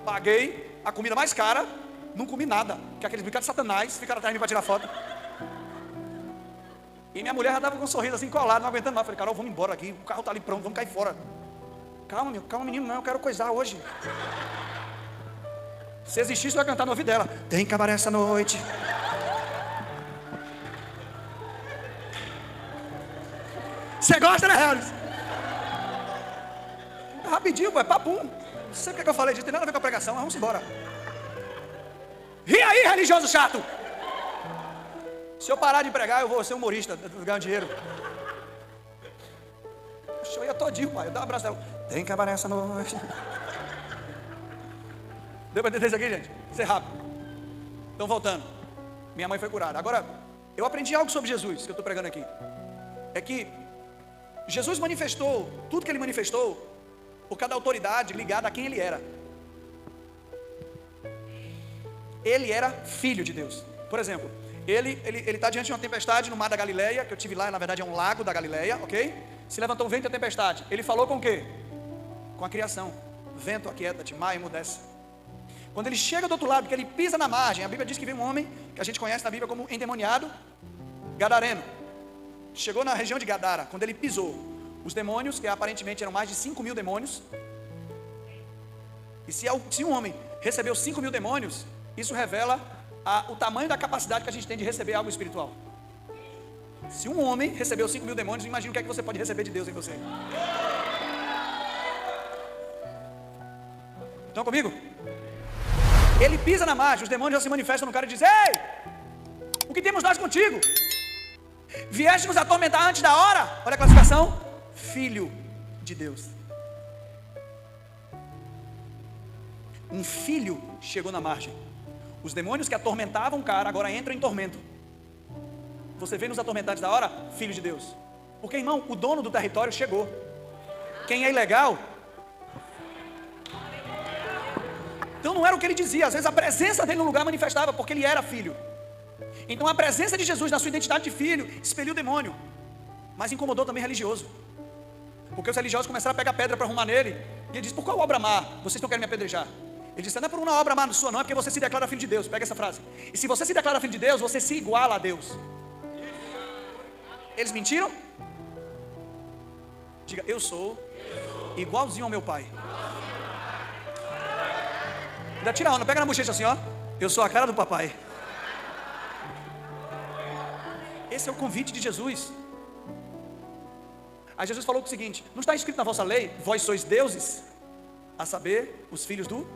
Speaker 1: Paguei a comida mais cara, não comi nada. Que aqueles brincados de satanás ficaram atrás de mim para tirar foto. E minha mulher já estava com um sorriso assim colado, não aguentando mais. Falei, Carol, vamos embora aqui, o carro está ali pronto, vamos cair fora. Calma, menino, não, eu quero coisar hoje. Se existisse, eu ia cantar no ouvido dela. Tem cabaré essa noite. Você gosta, né, Harris? Rapidinho, pô, é papum. Não sei porque que eu falei disso, tem nada a ver com a pregação, mas vamos embora. Ri aí, religioso chato. Se eu parar de pregar, eu vou ser humorista, ganhar dinheiro. Puxa, eu ia todinho, pai. Eu dava um abraço dela. Tem cabaré essa noite. Deu para entender isso aqui, gente? Ser rápido. Então, voltando. Minha mãe foi curada. Agora, eu aprendi algo sobre Jesus, que eu estou pregando aqui. É que Jesus manifestou tudo que ele manifestou por cada autoridade ligada a quem ele era. Ele era filho de Deus. Por exemplo, ele está diante de uma tempestade no mar da Galileia, que eu tive lá, na verdade é um lago da Galileia, ok? Se levantou um vento e a tempestade. Ele falou com o quê? Com a criação. Vento, aquieta-te, mar, emudece. Quando ele chega do outro lado, que ele pisa na margem, a Bíblia diz que veio um homem, que a gente conhece na Bíblia como endemoniado, gadareno. Chegou na região de Gadara. Quando ele pisou, os demônios, que aparentemente eram mais de 5.000 demônios, e se um homem recebeu 5.000 demônios, isso revela o tamanho da capacidade que a gente tem de receber algo espiritual. Se um homem recebeu 5.000 demônios, imagina o que é que você pode receber de Deus em você. Estão comigo? Ele pisa na margem, os demônios já se manifestam no cara e dizem: ei, o que temos nós contigo? Vieste nos atormentar antes da hora? Olha a classificação: filho de Deus. Um filho chegou na margem. Os demônios que atormentavam o cara agora entram em tormento. Você vê nos atormentantes da hora, filho de Deus. Porque, irmão, o dono do território chegou. Quem é ilegal? Então não era o que ele dizia. Às vezes a presença dele no lugar manifestava, porque ele era filho. Então a presença de Jesus na sua identidade de filho expeliu o demônio. Mas incomodou também o religioso. Porque os religiosos começaram a pegar pedra para arrumar nele. E ele disse: por qual obra má vocês não querem me apedrejar? Ele disse: não é por uma obra má sua, não, é porque você se declara filho de Deus. Pega essa frase. E se você se declara filho de Deus, você se iguala a Deus. Eles mentiram? Diga: eu sou igualzinho ao meu pai. Ainda tira a onda, pega na bochecha assim, ó. Eu sou a cara do papai. Esse é o convite de Jesus. Aí Jesus falou o seguinte: não está escrito na vossa lei, vós sois deuses, a saber, os filhos do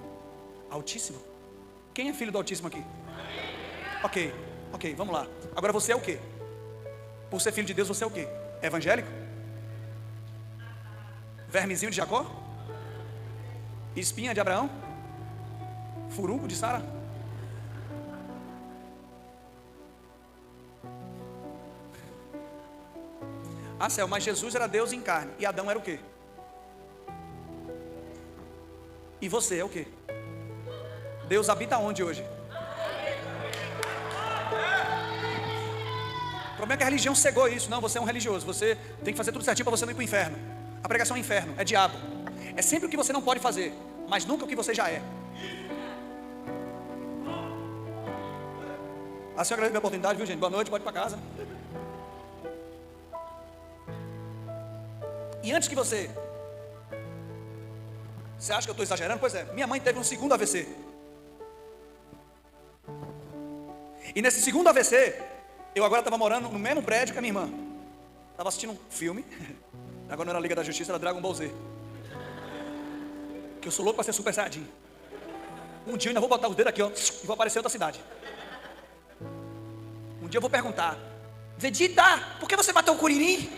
Speaker 1: Altíssimo. Quem é filho do Altíssimo aqui? Ok, vamos lá. Agora você é o quê? Por ser filho de Deus, você é o quê? Evangélico? Vermezinho de Jacó? Espinha de Abraão? Furuco de Sara? Ah, céu, mas Jesus era Deus em carne. E Adão era o quê? E você é o quê? Deus habita onde hoje? O problema é que a religião cegou isso. Não, você é um religioso. Você tem que fazer tudo certinho para você não ir para o inferno. A pregação é inferno, é diabo. É sempre o que você não pode fazer, mas nunca o que você já é. A senhora agradece a oportunidade, viu, gente? Boa noite, pode ir para casa. E antes que você acha que eu estou exagerando? Pois é, minha mãe teve um segundo AVC. E nesse segundo AVC, eu agora estava morando no mesmo prédio que a minha irmã. Estava assistindo um filme. Agora não era Liga da Justiça, era Dragon Ball Z. Que eu sou louco para ser Super Saiyajin. Um dia eu ainda vou botar os dedos aqui, ó, e vou aparecer em outra cidade. Um dia eu vou perguntar: Vegeta, por que você matou o Kuririn?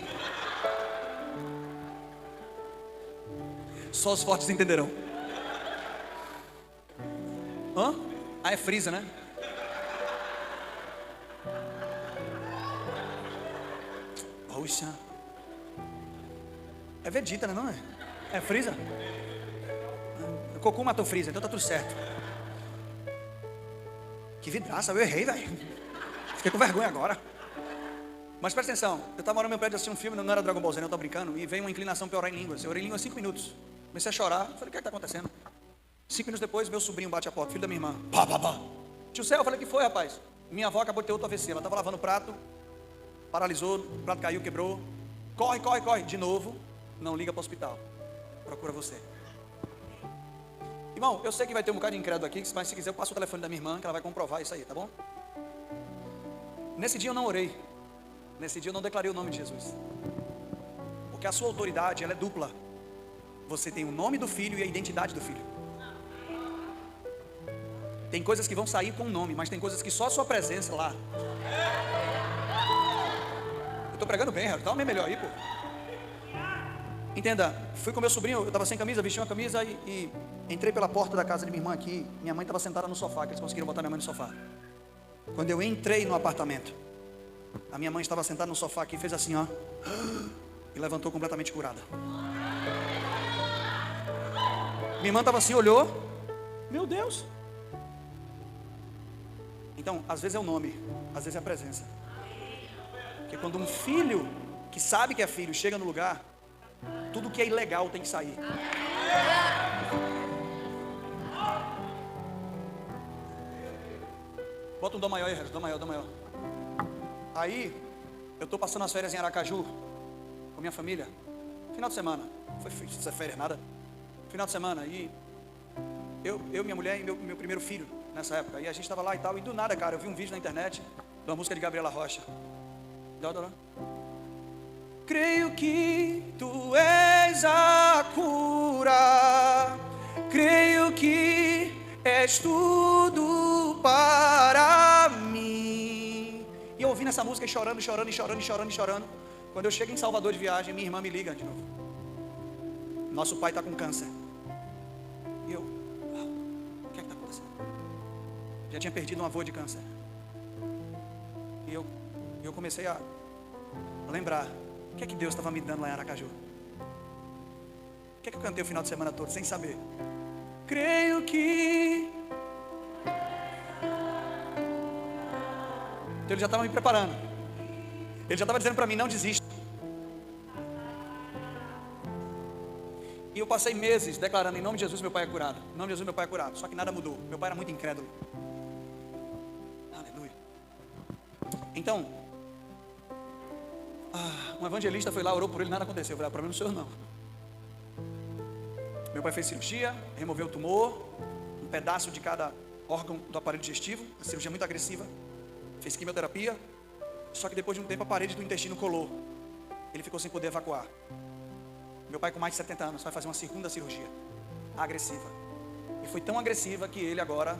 Speaker 1: Só os fortes entenderão. Hã? Ah, é Freeza, né? Poxa. É Vegeta, né? Não é? É Freeza? O Goku matou Freeza, então tá tudo certo. Que vidraça, eu errei, velho. Fiquei com vergonha agora. Mas presta atenção, eu estava morando no meu prédio assistindo um filme, não era Dragon Ball Z, eu estou brincando, e veio uma inclinação para orar em línguas. Eu orei em línguas 5 minutos. Comecei a chorar, falei: o que está acontecendo? 5 minutos depois, meu sobrinho bate a porta, filho da minha irmã. Pá, pá, pá. Tio Céu, eu falei: que foi, rapaz? Minha avó acabou de ter outro AVC, ela estava lavando o prato, paralisou, o prato caiu, quebrou. Corre, corre, corre. De novo, não liga para o hospital. Procura você. Irmão, eu sei que vai ter um bocado de incrédulo aqui, mas se quiser eu passo o telefone da minha irmã, que ela vai comprovar isso aí, tá bom? Nesse dia eu não orei. Nesse dia eu não declarei o nome de Jesus. Porque a sua autoridade, ela é dupla. Você tem o nome do filho e a identidade do filho. Tem coisas que vão sair com o nome, mas tem coisas que só a sua presença lá. Eu tô pregando bem, tá meio melhor aí, pô. Entenda, fui com meu sobrinho, eu estava sem camisa, vesti uma camisa e entrei pela porta da casa de minha irmã aqui. Minha mãe estava sentada no sofá, que eles conseguiram botar minha mãe no sofá. Quando eu entrei no apartamento, a minha mãe estava sentada no sofá aqui, fez assim, ó, e levantou completamente curada. Minha irmã estava assim, olhou, meu Deus. Então, às vezes é o nome, às vezes é a presença. Porque quando um filho que sabe que é filho chega no lugar, tudo que é ilegal tem que sair. Bota um dó maior aí, Regis, dó maior, dó maior. Aí, eu estou passando as férias em Aracaju, com minha família. Final de semana, foi férias nada. Final de semana, e eu minha mulher e meu primeiro filho, nessa época. E a gente estava lá e tal, e do nada, cara, eu vi um vídeo na internet, de uma música de Gabriela Rocha. Creio que tu és a cura, creio que és tudo para mim. E eu ouvindo essa música e chorando. Quando eu chego em Salvador de viagem, minha irmã me liga de novo. Nosso pai está com câncer. E eu, Já tinha perdido um avô de câncer. E eu comecei a lembrar, o que é que Deus estava me dando lá em Aracaju? O que é que eu cantei o final de semana todo, sem saber? Creio que... Então ele já estava me preparando. Ele já estava dizendo para mim, não desista. E eu passei meses declarando, em nome de Jesus meu pai é curado. Em nome de Jesus meu pai é curado. Só que nada mudou. Meu pai era muito incrédulo. Aleluia. Então, um evangelista foi lá, orou por ele, nada aconteceu. Eu falei, o problema não sou eu não. Meu pai fez cirurgia, removeu o tumor, um pedaço de cada órgão do aparelho digestivo, uma cirurgia muito agressiva. Fez quimioterapia. Só que depois de um tempo a parede do intestino colou. Ele ficou sem poder evacuar. Meu pai com mais de 70 anos vai fazer uma segunda cirurgia agressiva. E foi tão agressiva que ele agora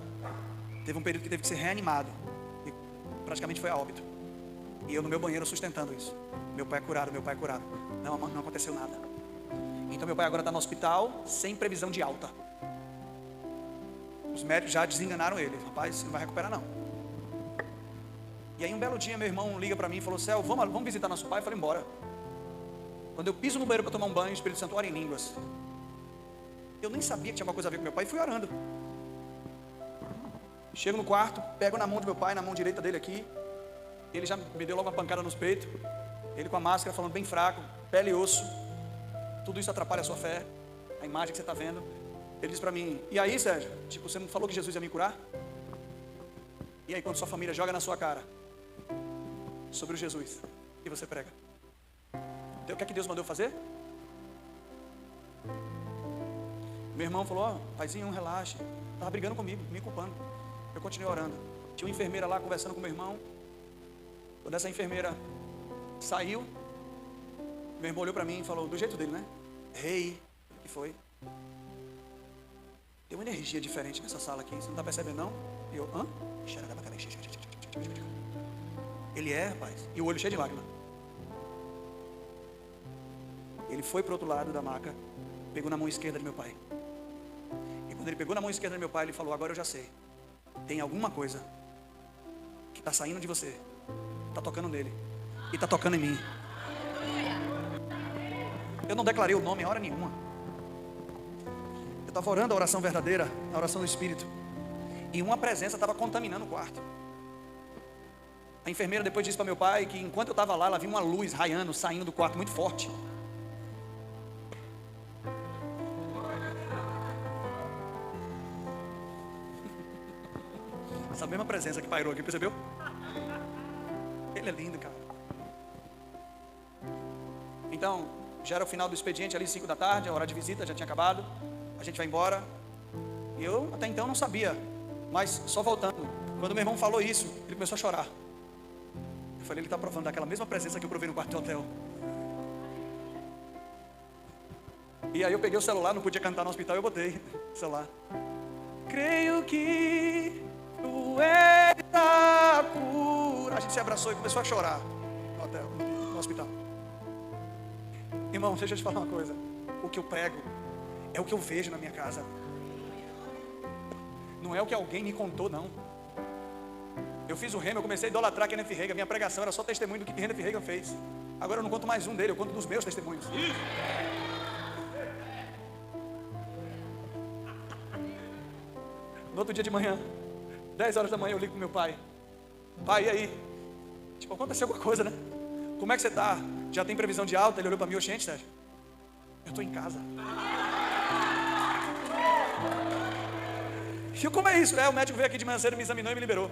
Speaker 1: teve um período que teve que ser reanimado. E praticamente foi a óbito. E eu no meu banheiro sustentando isso. Meu pai é curado, meu pai é curado. Não aconteceu nada. Então meu pai agora está no hospital sem previsão de alta. Os médicos já desenganaram ele. Rapaz, você não vai recuperar não. E aí um belo dia meu irmão liga para mim e falou, Céu, vamos visitar nosso pai? Eu falei, embora. Quando eu piso no banheiro para tomar um banho, o Espírito Santo ora em línguas. Eu nem sabia que tinha alguma coisa a ver com meu pai e fui orando. Chego no quarto, pego na mão de meu pai, na mão direita dele aqui. Ele já me deu logo uma pancada nos peitos. Ele com a máscara falando bem fraco, pele e osso. Tudo isso atrapalha a sua fé, a imagem que você está vendo. Ele disse para mim, e aí Sérgio, tipo, você não falou que Jesus ia me curar? E aí quando sua família joga na sua cara sobre o Jesus e você prega, então, o que é que Deus mandou fazer? Meu irmão falou, paizinho, relaxe. Estava brigando comigo, me culpando. Eu continuei orando. Tinha uma enfermeira lá conversando com meu irmão. Quando essa enfermeira saiu, meu irmão olhou para mim e falou, do jeito dele, né? Rei, o que foi? Tem uma energia diferente nessa sala aqui, você não está percebendo não? E eu, hã? Ele é, rapaz. E o olho cheio de lágrimas. Ele foi para o outro lado da maca, pegou na mão esquerda de meu pai. E quando ele pegou na mão esquerda de meu pai, ele falou, agora eu já sei. Tem alguma coisa que está saindo de você, está tocando nele e está tocando em mim. Eu não declarei o nome em hora nenhuma. Eu estava orando a oração verdadeira, a oração do Espírito. E uma presença estava contaminando o quarto. A enfermeira depois disse para meu pai que enquanto eu estava lá, ela viu uma luz raiando, saindo do quarto muito forte. Essa mesma presença que pairou aqui, percebeu? Ele é lindo, cara. Então, já era o final do expediente ali, 5 da tarde, a hora de visita já tinha acabado. A gente vai embora. E eu até então não sabia. Mas só voltando, quando meu irmão falou isso, ele começou a chorar. Eu falei, ele está provando daquela mesma presença que eu provei no quarto de hotel. E aí eu peguei o celular, não podia cantar no hospital, eu botei o celular. Creio que tu és a cura. A gente se abraçou e começou a chorar no hotel, no hospital. Irmão, deixa eu te falar uma coisa. O que eu prego é o que eu vejo na minha casa. Não é o que alguém me contou, não. Eu fiz o Rema, eu comecei a idolatrar Kenneth Reagan. Minha pregação era só testemunho do que Kenneth Reagan fez. Agora eu não conto mais um dele, eu conto dos meus testemunhos. No outro dia de manhã, 10 horas da manhã, eu ligo pro meu pai. Pai, e aí? Tipo, aconteceu alguma coisa, né? Como é que você tá? Já tem previsão de alta? Ele olhou para mim, gente, Sérgio, eu estou em casa. E eu, como é isso? O médico veio aqui de manhã cedo, me examinou e me liberou.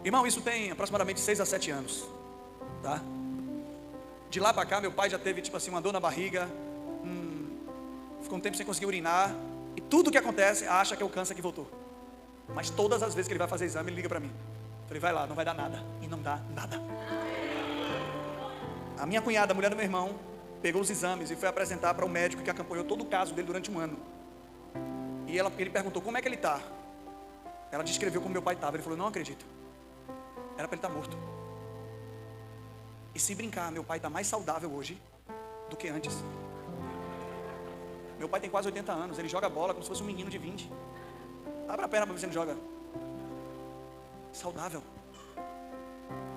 Speaker 1: Irmão, isso tem aproximadamente 6 a 7 anos, tá? De lá para cá, meu pai já teve, tipo assim, uma dor na barriga, ficou um tempo sem conseguir urinar, e tudo que acontece, acha que é o câncer que voltou. Mas todas as vezes que ele vai fazer exame, ele liga para mim. Falei, vai lá, não vai dar nada. E não dá nada. A minha cunhada, a mulher do meu irmão, pegou os exames e foi apresentar para o médico que acompanhou todo o caso dele durante um ano. E ele perguntou, como é que ele está? Ela descreveu como meu pai estava. Ele falou, não acredito. Era para ele estar morto. E se brincar, meu pai está mais saudável hoje do que antes. Meu pai tem quase 80 anos, ele joga bola como se fosse um menino de 20. Abra a perna para você não joga. Saudável.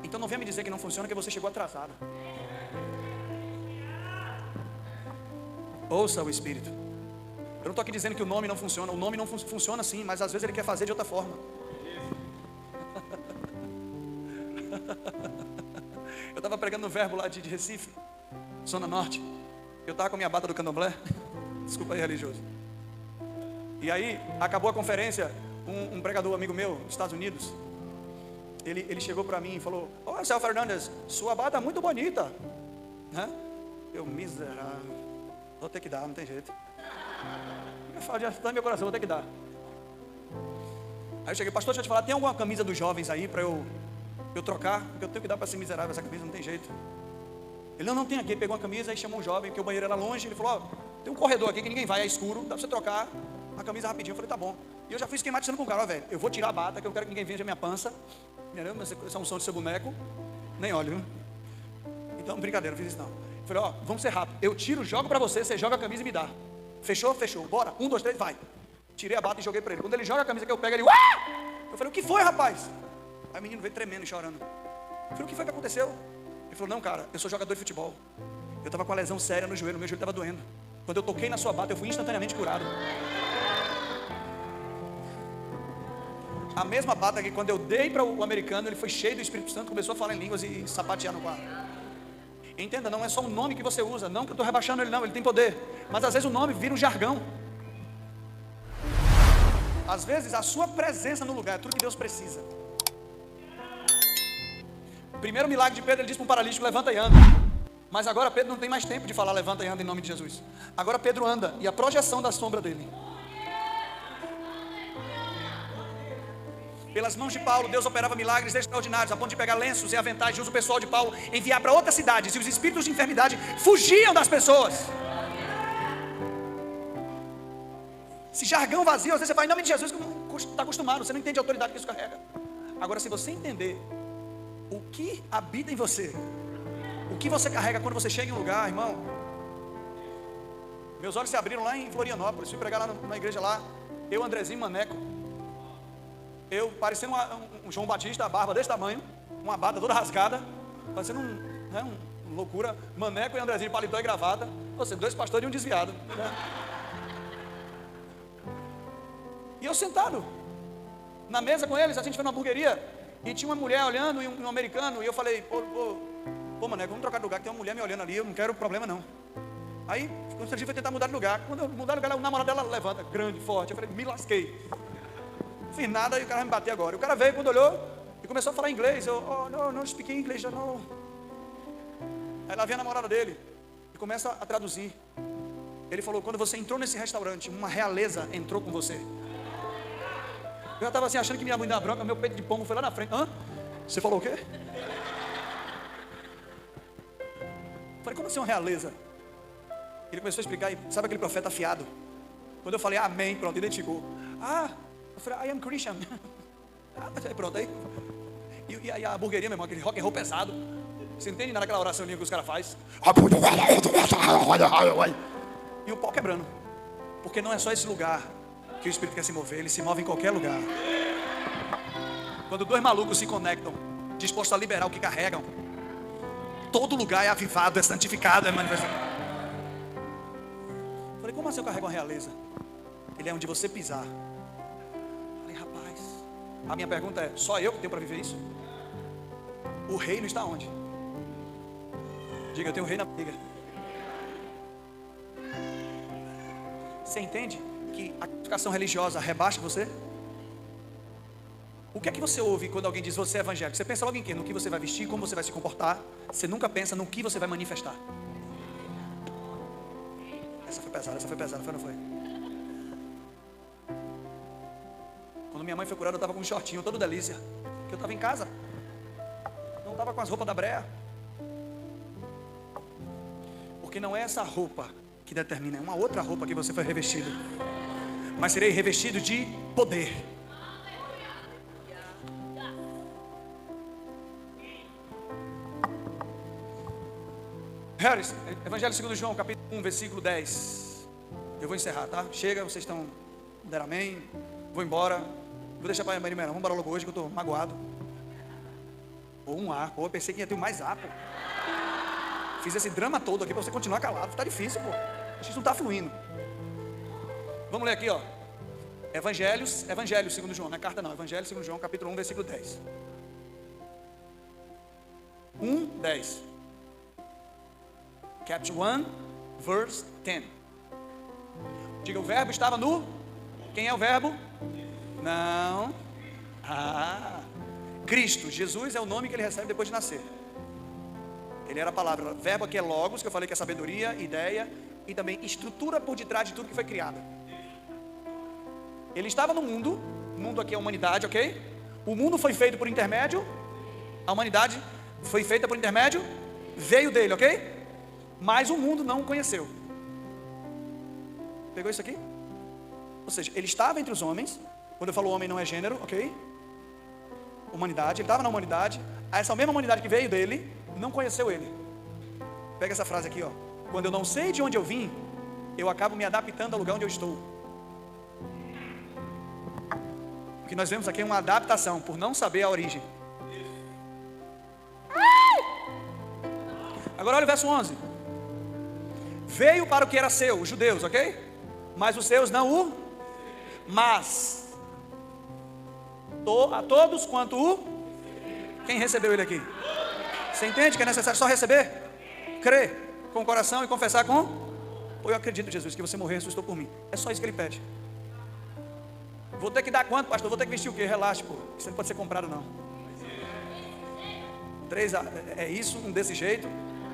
Speaker 1: Então não venha me dizer que não funciona, que você chegou atrasado. Ouça o Espírito. Eu não estou aqui dizendo que o nome não funciona. O nome não funciona sim, mas às vezes ele quer fazer de outra forma. Eu estava pregando no Verbo lá de Recife, Zona Norte. Eu estava com a minha bata do candomblé. Desculpa aí, religioso. E aí, acabou a conferência, um pregador amigo meu, dos Estados Unidos, ele chegou para mim e falou: "Ô, Céu Fernandes, sua bata é muito bonita." Eu, miserável, vou ter que dar, não tem jeito. Eu falo, já está no meu coração, vou ter que dar. Aí eu cheguei: "Pastor, deixa eu te falar, tem alguma camisa dos jovens aí para eu trocar? Porque eu tenho que dar para esse miserável essa camisa, não tem jeito." Ele: não tem aqui. Ele pegou uma camisa e chamou um jovem, porque o banheiro era longe. Ele falou: tem um corredor aqui que ninguém vai, é escuro, dá para você trocar a camisa rapidinho. Eu falei: tá bom. E eu já fui esquematizando com o cara: velho, eu vou tirar a bata, que eu quero que ninguém veja a minha pança. Entendeu? Mas essa unção de seu boneco, nem olho, viu? Então, brincadeira, não fiz isso não. Eu falei: vamos ser rápido. Eu tiro, jogo para você, você joga a camisa e me dá. Fechou? Fechou. Bora. 1, 2, 3, vai. Tirei a bata e joguei para ele. Quando ele joga a camisa que eu pego, ele: eu falei: o que foi, rapaz? Aí o menino veio tremendo e chorando. Eu falei: o que foi que aconteceu? Ele falou: não, cara, eu sou jogador de futebol. Eu estava com uma lesão séria no joelho, meu joelho estava doendo. Quando eu toquei na sua bata, eu fui instantaneamente curado. A mesma bata que quando eu dei para o americano, ele foi cheio do Espírito Santo, começou a falar em línguas e sapatear no quarto. Entenda, não é só um nome que você usa. Não que eu estou rebaixando ele, não, ele tem poder. Mas às vezes o nome vira um jargão. Às vezes a sua presença no lugar é tudo que Deus precisa. O primeiro milagre de Pedro, ele disse para um paralítico: levanta e anda. Mas agora Pedro não tem mais tempo de falar levanta e anda em nome de Jesus. Agora Pedro anda, e a projeção da sombra dele. Pelas mãos de Paulo, Deus operava milagres extraordinários, a ponto de pegar lenços e aventais, e usa o pessoal de Paulo, enviar para outras cidades, e os espíritos de enfermidade fugiam das pessoas. Esse jargão vazio, às vezes você fala em nome de Jesus, que não está acostumado, você não entende a autoridade que isso carrega. Agora, se você entender o que habita em você, o que você carrega quando você chega em um lugar, irmão. Meus olhos se abriram lá em Florianópolis. Fui pregar lá na igreja lá. Eu, Andrezinho, Maneco. Eu parecendo um João Batista, a barba desse tamanho, uma bata toda rasgada, parecendo uma loucura. Maneco e Andrezinho, paletó e gravata. Você, 2 pastores e um desviado, né? E eu sentado na mesa com eles, a gente foi numa hamburgueria, e tinha uma mulher olhando e um americano, e eu falei: pô, Maneco, vamos trocar de lugar, que tem uma mulher me olhando ali, eu não quero problema não. Aí, quando a gente foi tentar mudar de lugar, quando eu mudar de lugar, o namorado dela levanta, grande, forte. Eu falei: me lasquei. Não fiz nada e o cara vai me bater agora. O cara veio, quando olhou, e começou a falar inglês. Eu: não speak English, não. Aí lá vem a namorada dele, e começa a traduzir. Ele falou: quando você entrou nesse restaurante, uma realeza entrou com você. Eu já estava assim, achando que minha mãe dava bronca, meu peito de pombo foi lá na frente. Você falou o quê? Falei: como assim uma realeza? Ele começou a explicar, e sabe aquele profeta afiado? Quando eu falei amém, pronto, identificou. Eu falei: I am Christian. Aí pronto, aí. E a hamburgueria, meu irmão, aquele rock and roll pesado. Você entende nada daquela oração que os caras fazem? E o pau quebrando. Porque não é só esse lugar que o Espírito quer se mover, ele se move em qualquer lugar. Quando 2 malucos se conectam, dispostos a liberar o que carregam, todo lugar é avivado, é santificado, é manifestado. Falei: como assim eu carrego uma realeza? Ele é onde você pisar. Falei: rapaz, a minha pergunta é: só eu que tenho para viver isso? O reino está onde? Diga: eu tenho o rei na briga. Você entende que a qualificação religiosa rebaixa você? O que é que você ouve quando alguém diz você é evangélico? Você pensa logo em quê? No que você vai vestir, como você vai se comportar. Você nunca pensa no que você vai manifestar. Essa foi pesada, foi ou não foi? Quando minha mãe foi curada, eu estava com um shortinho todo delícia, que eu estava em casa, não estava com as roupas da breia. Porque não é essa roupa que determina, é uma outra roupa que você foi revestido. Mas serei revestido de poder. Harris, Evangelho segundo João, capítulo 1, versículo 10. Eu vou encerrar, tá? Chega, vocês estão, deram amém. vou embora, vou deixar para amanhã, vamos embora logo hoje que eu estou magoado. Ou um A, pô, eu pensei que ia ter mais A, pô. Fiz esse drama todo aqui para você continuar calado, tá difícil, pô. Acho que isso não está fluindo. Vamos ler aqui, ó. Evangelho segundo João, não é carta não, Evangelho segundo João, capítulo 1, versículo 10. 10. Chapter 1, verse 10. Diga, o verbo estava no... Quem é o verbo? Não. Cristo. Jesus é o nome que ele recebe depois de nascer. Ele era a palavra. Verbo aqui é logos, que eu falei que é sabedoria, ideia e também estrutura por detrás de tudo que foi criado. Ele estava no mundo. O mundo aqui é a humanidade, ok? O mundo foi feito por intermédio. A humanidade foi feita por intermédio. Veio dele, ok? Mas o mundo não o conheceu. Pegou isso aqui? Ou seja, ele estava entre os homens. Quando eu falo homem não é gênero, ok? Humanidade, ele estava na humanidade. Essa mesma humanidade que veio dele não conheceu ele. Pega essa frase aqui, ó. Quando eu não sei de onde eu vim, eu acabo me adaptando ao lugar onde eu estou. O que nós vemos aqui é uma adaptação, por não saber a origem. Agora olha o verso 11. Veio para o que era seu, os judeus, ok? Mas os seus não o... Mas a todos quanto o... Quem recebeu ele aqui? Você entende que é necessário só receber? Crer com o coração e confessar com... Eu acredito, Jesus, que você morreu e ressuscitou por mim. É só isso que ele pede. Vou ter que dar quanto, pastor? Vou ter que vestir o quê? Relaxa, pô. Isso não pode ser comprado, não. 3 é isso, um desse jeito.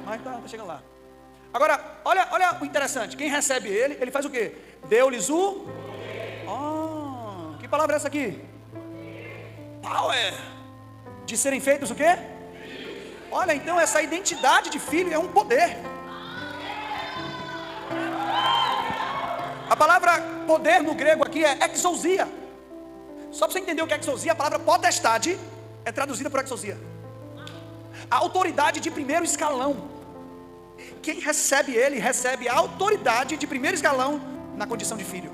Speaker 1: Mas tá chegando lá. Agora, olha o interessante. Quem recebe ele, ele faz o quê? Deu-lhes o... que palavra é essa aqui? Power. De serem feitos o quê? Olha, então essa identidade de filho é um poder. A palavra poder no grego aqui é exousia. Só para você entender o que é exousia, a palavra potestade é traduzida por exousia. A autoridade de primeiro escalão. Quem recebe ele, recebe a autoridade de primeiro escalão na condição de filho.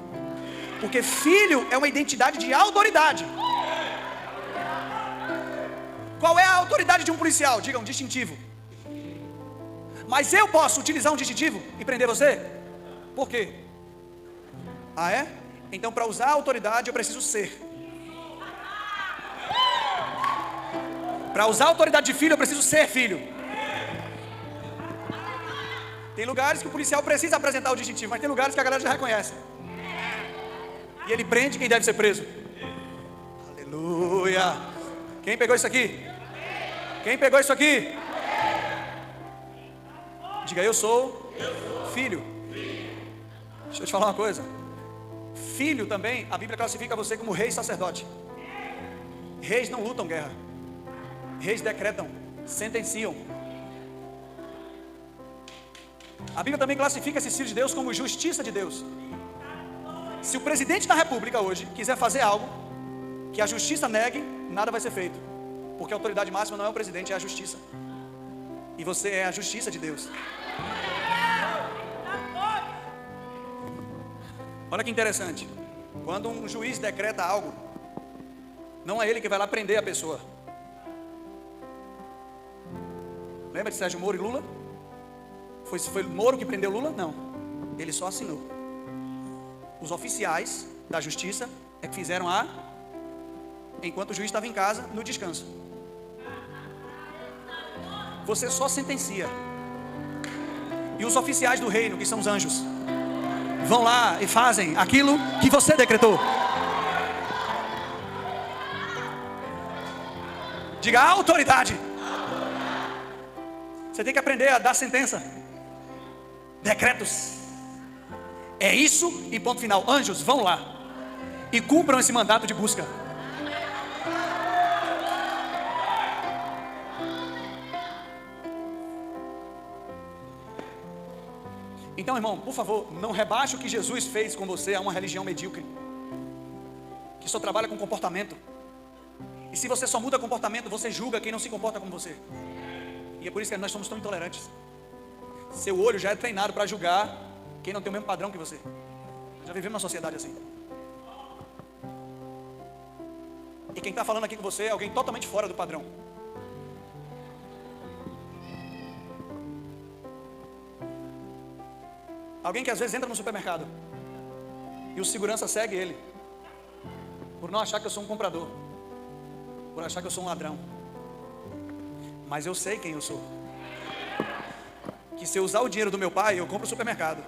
Speaker 1: Porque filho é uma identidade de autoridade. Qual é a autoridade de um policial? Diga, um distintivo. Mas eu posso utilizar um distintivo e prender você? Por quê? É? Então para usar a autoridade eu preciso ser. Para usar a autoridade de filho eu preciso ser filho. Tem lugares que o policial precisa apresentar o distintivo, mas tem lugares que a galera já reconhece. E ele prende quem deve ser preso. Aleluia. Quem pegou isso aqui? Quem pegou isso aqui? Diga, eu sou filho. Deixa eu te falar uma coisa. Filho também, a Bíblia classifica você como rei e sacerdote. Reis não lutam guerra. Reis decretam, sentenciam. A Bíblia também classifica esses filhos de Deus como justiça de Deus. Se o presidente da república hoje quiser fazer algo que a justiça negue, nada vai ser feito. Porque a autoridade máxima não é o presidente, é a justiça. E você é a justiça de Deus. Olha que interessante. Quando um juiz decreta algo, não é ele que vai lá prender a pessoa. Lembra de Sérgio Moro e Lula? Foi Moro que prendeu Lula? Não. Ele só assinou. Os oficiais da justiça é que fizeram enquanto o juiz estava em casa, no descanso. Você só sentencia. E os oficiais do reino, que são os anjos, vão lá e fazem aquilo que você decretou. Diga, autoridade. Você tem que aprender a dar sentença. Decretos. É isso e ponto final. Anjos, vão lá e cumpram esse mandato de busca. Então, irmão, por favor, não rebaixe o que Jesus fez com você a uma religião medíocre, que só trabalha com comportamento. E se você só muda comportamento, você julga quem não se comporta como você. E é por isso que nós somos tão intolerantes. Seu olho já é treinado para julgar quem não tem o mesmo padrão que você. Já vivemos uma sociedade assim. E quem está falando aqui com você é alguém totalmente fora do padrão. Alguém que às vezes entra no supermercado e o segurança segue ele, por não achar que eu sou um comprador, por achar que eu sou um ladrão. Mas eu sei quem eu sou. Que se eu usar o dinheiro do meu pai, eu compro o supermercado.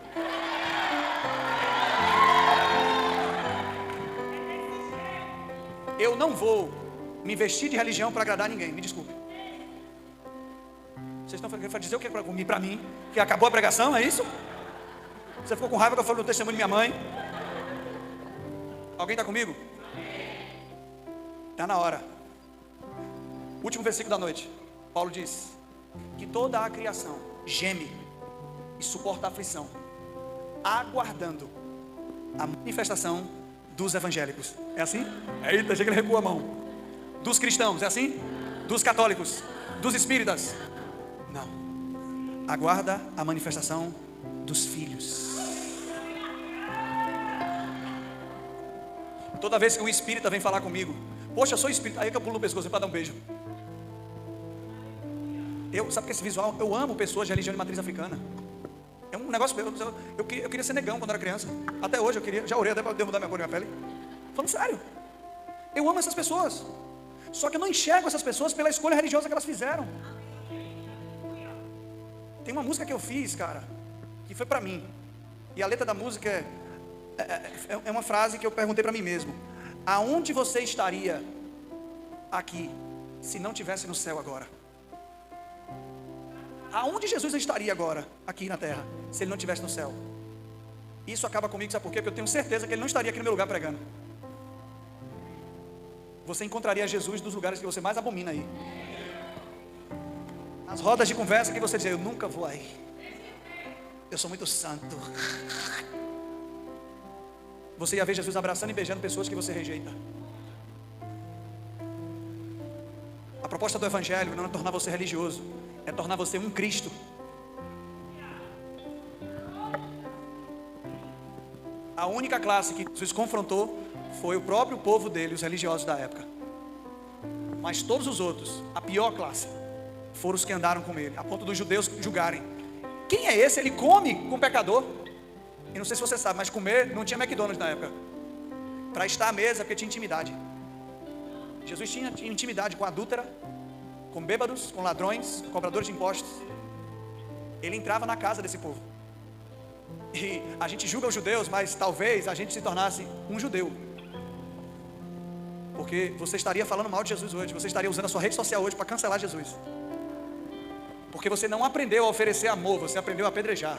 Speaker 1: Eu não vou me vestir de religião para agradar ninguém, me desculpe. Vocês estão querendo dizer o que para mim? Que acabou a pregação, é isso? Você ficou com raiva que eu falei do testemunho de minha mãe? Alguém está comigo? Está na hora. Último versículo da noite. Paulo diz que toda a criação geme e suporta a aflição, aguardando a manifestação dos evangélicos. É assim? Eita, chega, ele recua a mão. Dos cristãos, é assim? Dos católicos, dos espíritas. Não. Aguarda a manifestação dos filhos. Toda vez que um espírita vem falar comigo, poxa, eu sou espírita, aí que eu pulo no pescoço para dar um beijo. Sabe que esse visual, eu amo pessoas de religião de matriz africana. É um negócio, eu queria ser negão quando era criança. Até hoje eu queria, já orei até para derrubar minha cor e minha pele. Falando sério, eu amo essas pessoas. Só que eu não enxergo essas pessoas pela escolha religiosa que elas fizeram. Tem uma música que eu fiz, cara, que foi para mim. E a letra da música é uma frase que eu perguntei para mim mesmo: aonde você estaria aqui se não tivesse no céu agora? Aonde Jesus estaria agora, aqui na terra, se ele não estivesse no céu? Isso acaba comigo, sabe por quê? Porque eu tenho certeza que ele não estaria aqui no meu lugar pregando. Você encontraria Jesus dos lugares que você mais abomina aí. Nas rodas de conversa que você dizia: eu nunca vou aí, eu sou muito santo. Você ia ver Jesus abraçando e beijando pessoas que você rejeita. A proposta do Evangelho não é tornar você religioso, é tornar você um Cristo. A única classe que Jesus confrontou foi o próprio povo dele, os religiosos da época. Mas todos os outros, a pior classe, foram os que andaram com ele, a ponto dos judeus julgarem: quem é esse? Ele come com pecador. E não sei se você sabe, mas comer não tinha McDonald's na época. Para estar à mesa, porque tinha intimidade. Jesus tinha intimidade com a adúltera, com bêbados, com ladrões, cobradores de impostos. Ele entrava na casa desse povo. E a gente julga os judeus, mas talvez a gente se tornasse um judeu. Porque você estaria falando mal de Jesus hoje, você estaria usando a sua rede social hoje para cancelar Jesus. Porque você não aprendeu a oferecer amor, você aprendeu a apedrejar.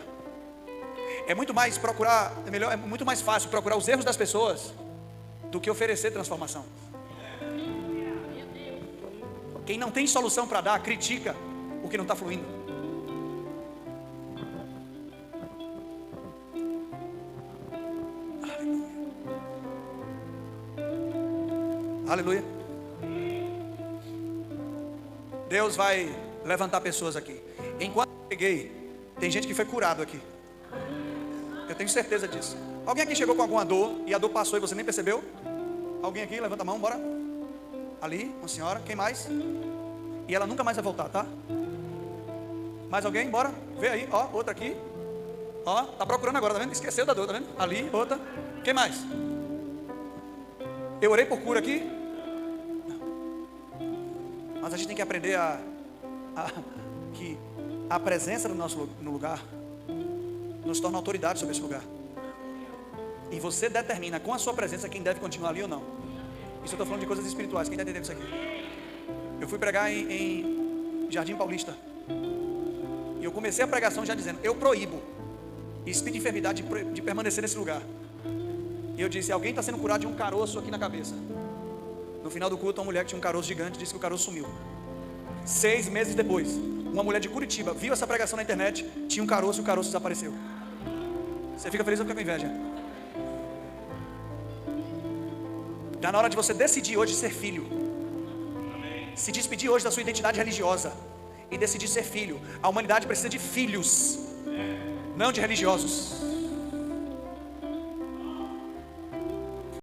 Speaker 1: É muito mais é muito mais fácil procurar os erros das pessoas do que oferecer transformação. Quem não tem solução para dar, critica o que não está fluindo. Aleluia. Deus vai levantar pessoas aqui. Enquanto eu cheguei, tem gente que foi curado aqui. Eu tenho certeza disso. Alguém aqui chegou com alguma dor e a dor passou e você nem percebeu? Alguém aqui? Levanta a mão, bora. Ali, uma senhora. Quem mais? E ela nunca mais vai voltar, tá? Mais alguém? Bora. Vê aí, ó, outra aqui. Ó, tá procurando agora, tá vendo? Esqueceu da dor, tá vendo? Ali, outra. Quem mais? Eu orei por cura aqui. Mas a gente tem que aprender que a presença do nosso lugar nos torna autoridade sobre esse lugar. E você determina com a sua presença quem deve continuar ali ou não. Isso eu estou falando de coisas espirituais. Quem está entendendo isso aqui? Eu fui pregar em Jardim Paulista. E eu comecei a pregação já dizendo: eu proíbo espírito de enfermidade de permanecer nesse lugar. E eu disse: alguém está sendo curado de um caroço aqui na cabeça. No final do culto, uma mulher que tinha um caroço gigante disse que o caroço sumiu. 6 meses depois, uma mulher de Curitiba viu essa pregação na internet, tinha um caroço e o caroço desapareceu. Você fica feliz ou fica com inveja? Está na hora de você decidir hoje ser filho. Se despedir hoje da sua identidade religiosa e decidir ser filho. A humanidade precisa de filhos, não de religiosos.